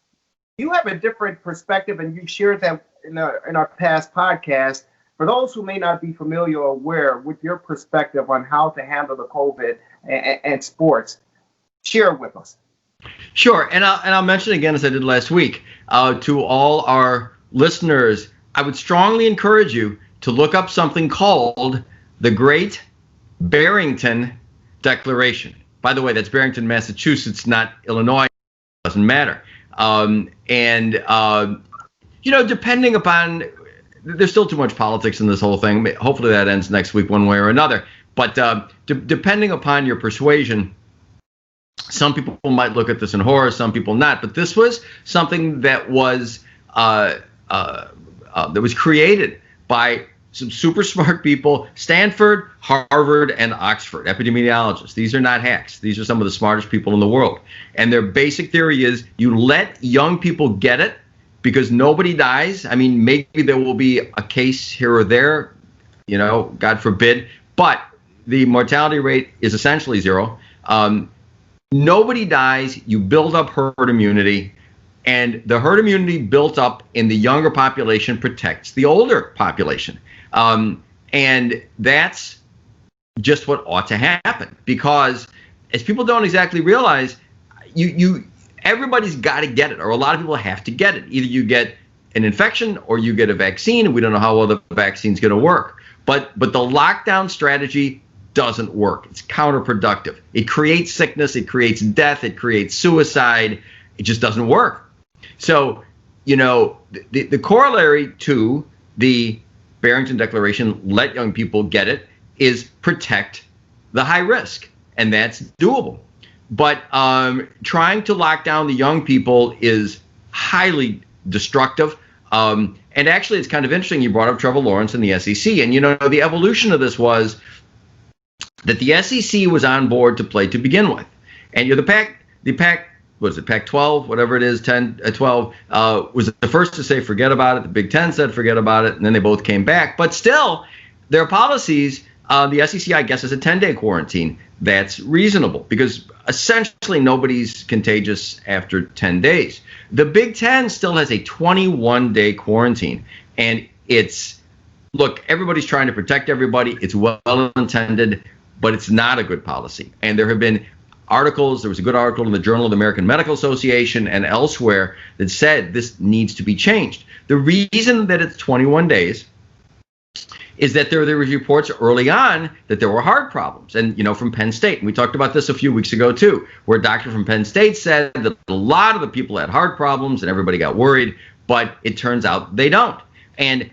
S11: you have a different perspective, and you shared that in our past podcast. For those who may not be familiar or aware with your perspective on how to handle the COVID and sports, share it with us.
S17: Sure, and I'll mention again, as I did last week, to all our listeners, I would strongly encourage you to look up something called the Great Barrington Declaration. By the way, that's Barrington, Massachusetts, not Illinois. It doesn't matter. Depending upon, there's still too much politics in this whole thing. Hopefully that ends next week one way or another. But depending upon your persuasion, some people might look at this in horror, some people not. But this was something that was created by some super smart people, Stanford, Harvard, and Oxford, epidemiologists. These are not hacks. These are some of the smartest people in the world. And their basic theory is you let young people get it because nobody dies. I mean, maybe there will be a case here or there, God forbid, but the mortality rate is essentially 0. Nobody dies. You build up herd immunity. And the herd immunity built up in the younger population protects the older population. And that's just what ought to happen, because as people don't exactly realize, everybody's got to get it, or a lot of people have to get it. Either you get an infection or you get a vaccine, and we don't know how well the vaccine's going to work. But the lockdown strategy
S12: doesn't work. It's counterproductive. It creates sickness. It creates death. It creates suicide. It just doesn't work. So, the corollary to the Barrington Declaration, let young people get it, is protect the high risk. And that's doable. But trying to lock down the young people is highly destructive. And actually, it's kind of interesting. You brought up Trevor Lawrence and the SEC. And, the evolution of this was that the SEC was on board to play to begin with. And Pac-12, whatever it is, 12, was the first to say forget about it. The Big Ten said forget about it. And then they both came back. But still, their policies, the SEC, I guess, is a 10-day quarantine. That's reasonable because essentially nobody's contagious after 10 days. The Big Ten still has a 21-day quarantine. And look, everybody's trying to protect everybody. It's well-intended, but it's not a good policy. And there have been articles. There was a good article in the Journal of the American Medical Association and elsewhere that said this needs to be changed. The reason that it's 21 days is that there were reports early on that there were heart problems. And, from Penn State, and we talked about this a few weeks ago, too, where a doctor from Penn State said that a lot of the people had heart problems and everybody got worried, but it turns out they don't. And,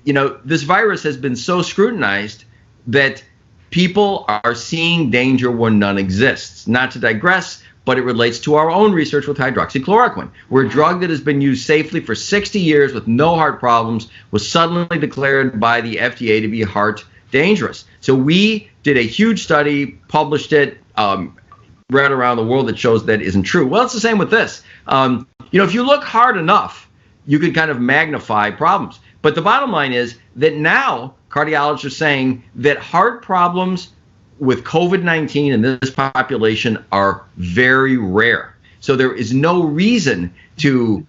S12: this virus has been so scrutinized that people are seeing danger when none exists. Not to digress, but it relates to our own research with hydroxychloroquine, where a drug that has been used safely for 60 years with no heart problems was suddenly declared by the FDA to be heart dangerous. So we did a huge study, published it, read around the world that shows that isn't true. Well, it's the same with this. If you look hard enough, you can kind of magnify problems. But the bottom line is that now cardiologists are saying that heart problems with COVID-19 in this population are very rare. So there is no reason to,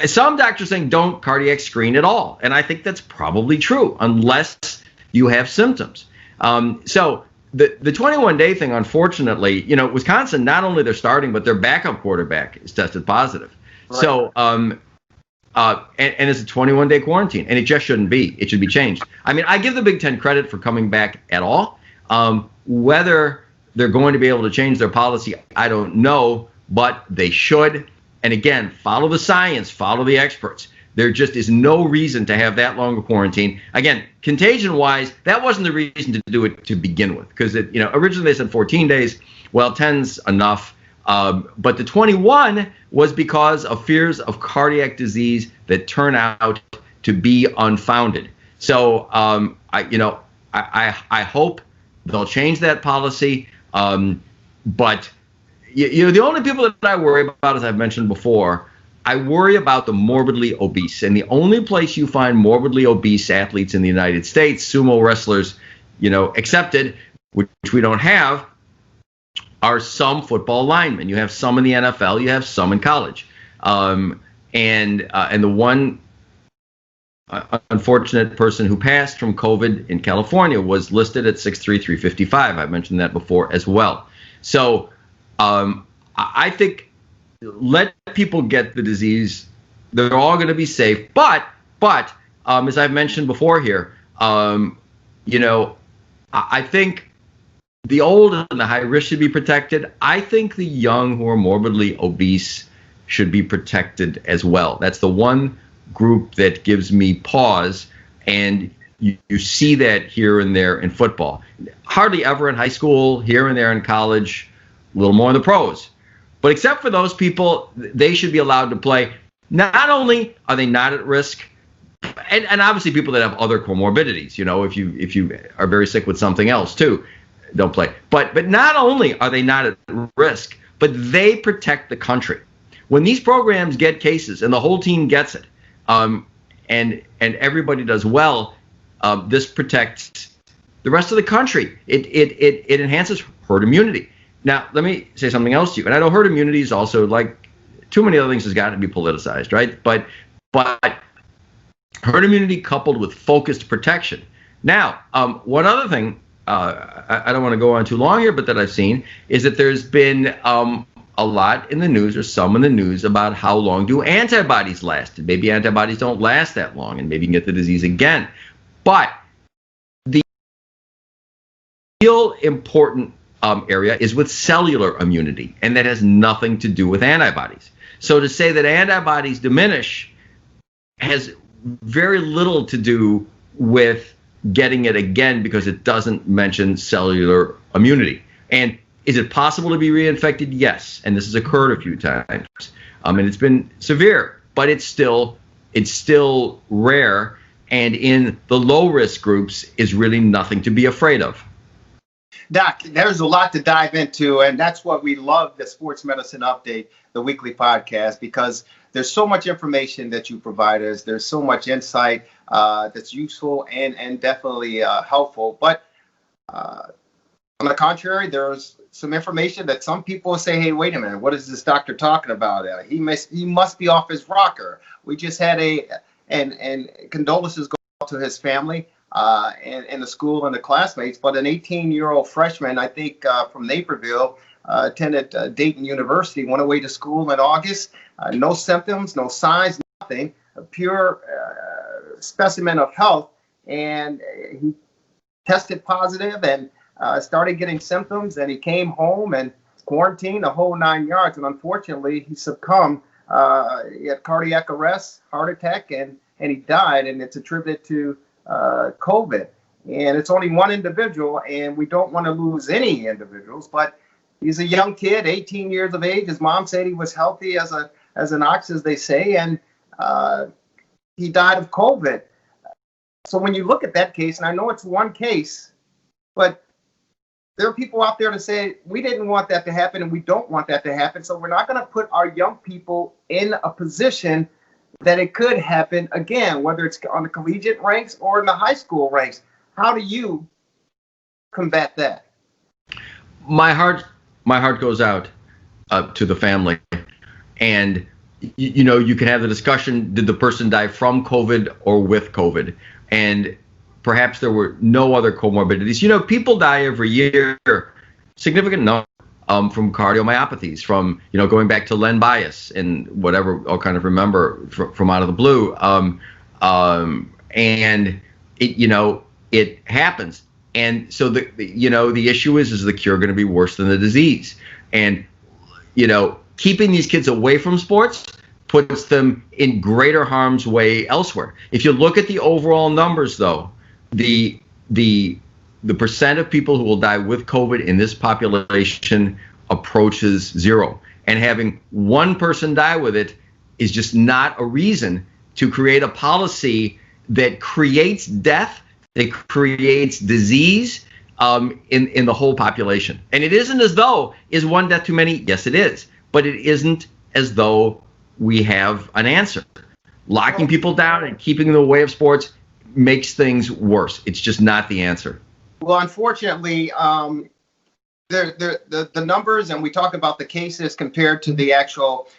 S12: some doctors saying don't cardiac screen at all. And I think that's probably true unless you have symptoms. So the 21-day thing, unfortunately, Wisconsin, not only they're starting, but their backup quarterback is tested positive. Right. So, and it's a 21-day quarantine, and it just shouldn't be. It should be changed. I mean, I give the Big Ten credit for coming back at all. Whether they're going to be able to change their policy, I don't know, but they should. And again, follow the science, follow the experts. There just is no reason to have that long a quarantine. Again, contagion-wise, that wasn't the reason to do it to begin with, because originally they said 14 days. Well, 10's enough. But the 21 was because of fears of cardiac disease that turn out to be unfounded. So I hope they'll change that policy. But the only people that I worry about, as I've mentioned before, I worry about the morbidly obese. And the only place you find morbidly obese athletes in the United States, sumo wrestlers, accepted, which we don't have, are some football linemen. You have some in the NFL, you have some in college. And the one unfortunate person who passed from COVID in California was listed at 6'3", 355. I've mentioned that before as well. So I think let people get the disease. They're all going to be safe. But as I've mentioned before here, I think the old and the high risk should be protected. I think the young who are morbidly obese should be protected as well. That's the one group that gives me pause, and you see that here and there in football. Hardly ever in high school, here and there in college, a little more in the pros. But except for those people, they should be allowed to play. Not only are they not at risk, and obviously people that have other comorbidities, if you are very sick with something else too, don't play. But not only are they not at risk, but they protect the country. When these programs get cases and the whole team gets it, and everybody does well, this protects the rest of the country. It enhances herd immunity. Now, let me say something else to you. And I know herd immunity is also, like too many other things, has got to be politicized, right? But herd immunity coupled with focused protection. Now, one other thing, I don't want to go on too long here, but that I've seen is that there's been a lot in the news, or some in the news, about how long do antibodies last. Maybe antibodies don't last that long, and maybe you can get the disease again. But real important area is with cellular immunity, and that has nothing to do with antibodies. So to say that antibodies diminish has very little to do with getting it again, because it doesn't mention cellular immunity. And is it possible to be reinfected? Yes, and this has occurred a few times, and it's been severe, but it's still rare, and in the low risk groups is really nothing to be afraid of.
S11: Doc, there's a lot to dive into, and that's what we love the Sports Medicine Update, the weekly podcast, because there's so much information that you provide us. There's so much insight that's useful and definitely helpful. But on the contrary, there's some information that some people say, hey, wait a minute, what is this doctor talking about? He must be off his rocker. We just had and condolences go out to his family. And the school and the classmates, but an 18-year-old freshman, I think, from Naperville, attended Dayton University, went away to school in August, no symptoms, no signs, nothing, a pure specimen of health, and he tested positive and started getting symptoms, and he came home and quarantined the whole 9 yards, and unfortunately, he succumbed. He had cardiac arrest, heart attack, and he died, and it's attributed to COVID. And it's only one individual, and we don't want to lose any individuals, but he's a young kid, 18 years of age. His mom said he was healthy as an ox, as they say, and he died of COVID. So when you look at that case, and I know it's one case, but there are people out there to say, we didn't want that to happen, and we don't want that to happen, so we're not going to put our young people in a position that it could happen again, whether it's on the collegiate ranks or in the high school ranks. How do you combat that?
S12: My heart goes out to the family, and you can have the discussion: did the person die from COVID or with COVID? And perhaps there were no other comorbidities. People die every year, significant number. From cardiomyopathies, from going back to Len Bias and whatever I'll kind of remember from out of the blue, and it happens. And so the issue is the cure going to be worse than the disease? And keeping these kids away from sports puts them in greater harm's way elsewhere. If you look at the overall numbers, though, the percent of people who will die with COVID in this population approaches zero. And having one person die with it is just not a reason to create a policy that creates death, that creates disease in the whole population. And it isn't as though, is one death too many? Yes, it is. But it isn't as though we have an answer. Locking people down and keeping them away of sports makes things worse. It's just not the answer.
S11: Well, unfortunately, the numbers, and we talk about the cases compared to the actual,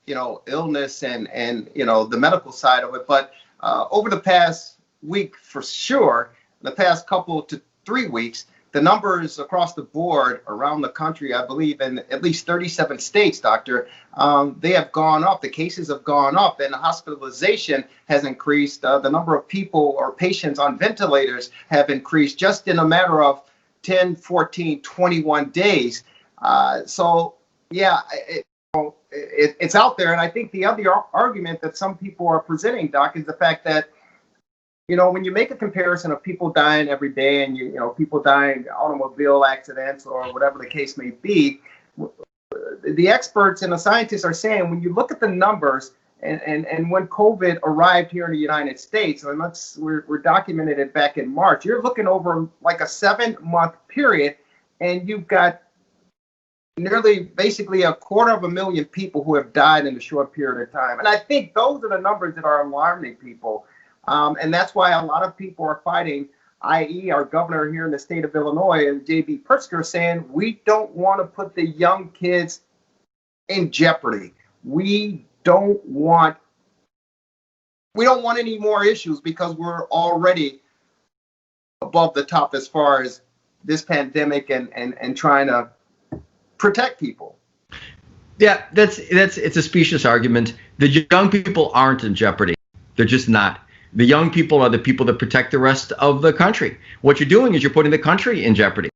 S11: illness and the medical side of it. But over the past week, for sure, the past couple to 3 weeks, the numbers across the board around the country, I believe in at least 37 states, Doctor, they have gone up. The cases have gone up, and the hospitalization has increased. The number of people or patients on ventilators have increased just in a matter of 10, 14, 21 days. So, yeah, it's out there. And I think the other argument that some people are presenting, Doc, is the fact that, when you make a comparison of people dying every day and, people dying automobile accidents or whatever the case may be, the experts and the scientists are saying when you look at the numbers and when COVID arrived here in the United States, and we're documented it back in March, you're looking over like a 7-month period, and you've got nearly basically 250,000 people who have died in a short period of time. And I think those are the numbers that are alarming people. And that's why a lot of people are fighting, i.e. our governor here in the state of Illinois, and J.B. Pritzker, saying we don't want to put the young kids in jeopardy. We don't want any more issues because we're already above the top as far as this pandemic and trying to protect people.
S12: Yeah, it's a specious argument. The young people aren't in jeopardy. They're just not. The young people are the people that protect the rest of the country. What you're doing is you're putting the country in jeopardy.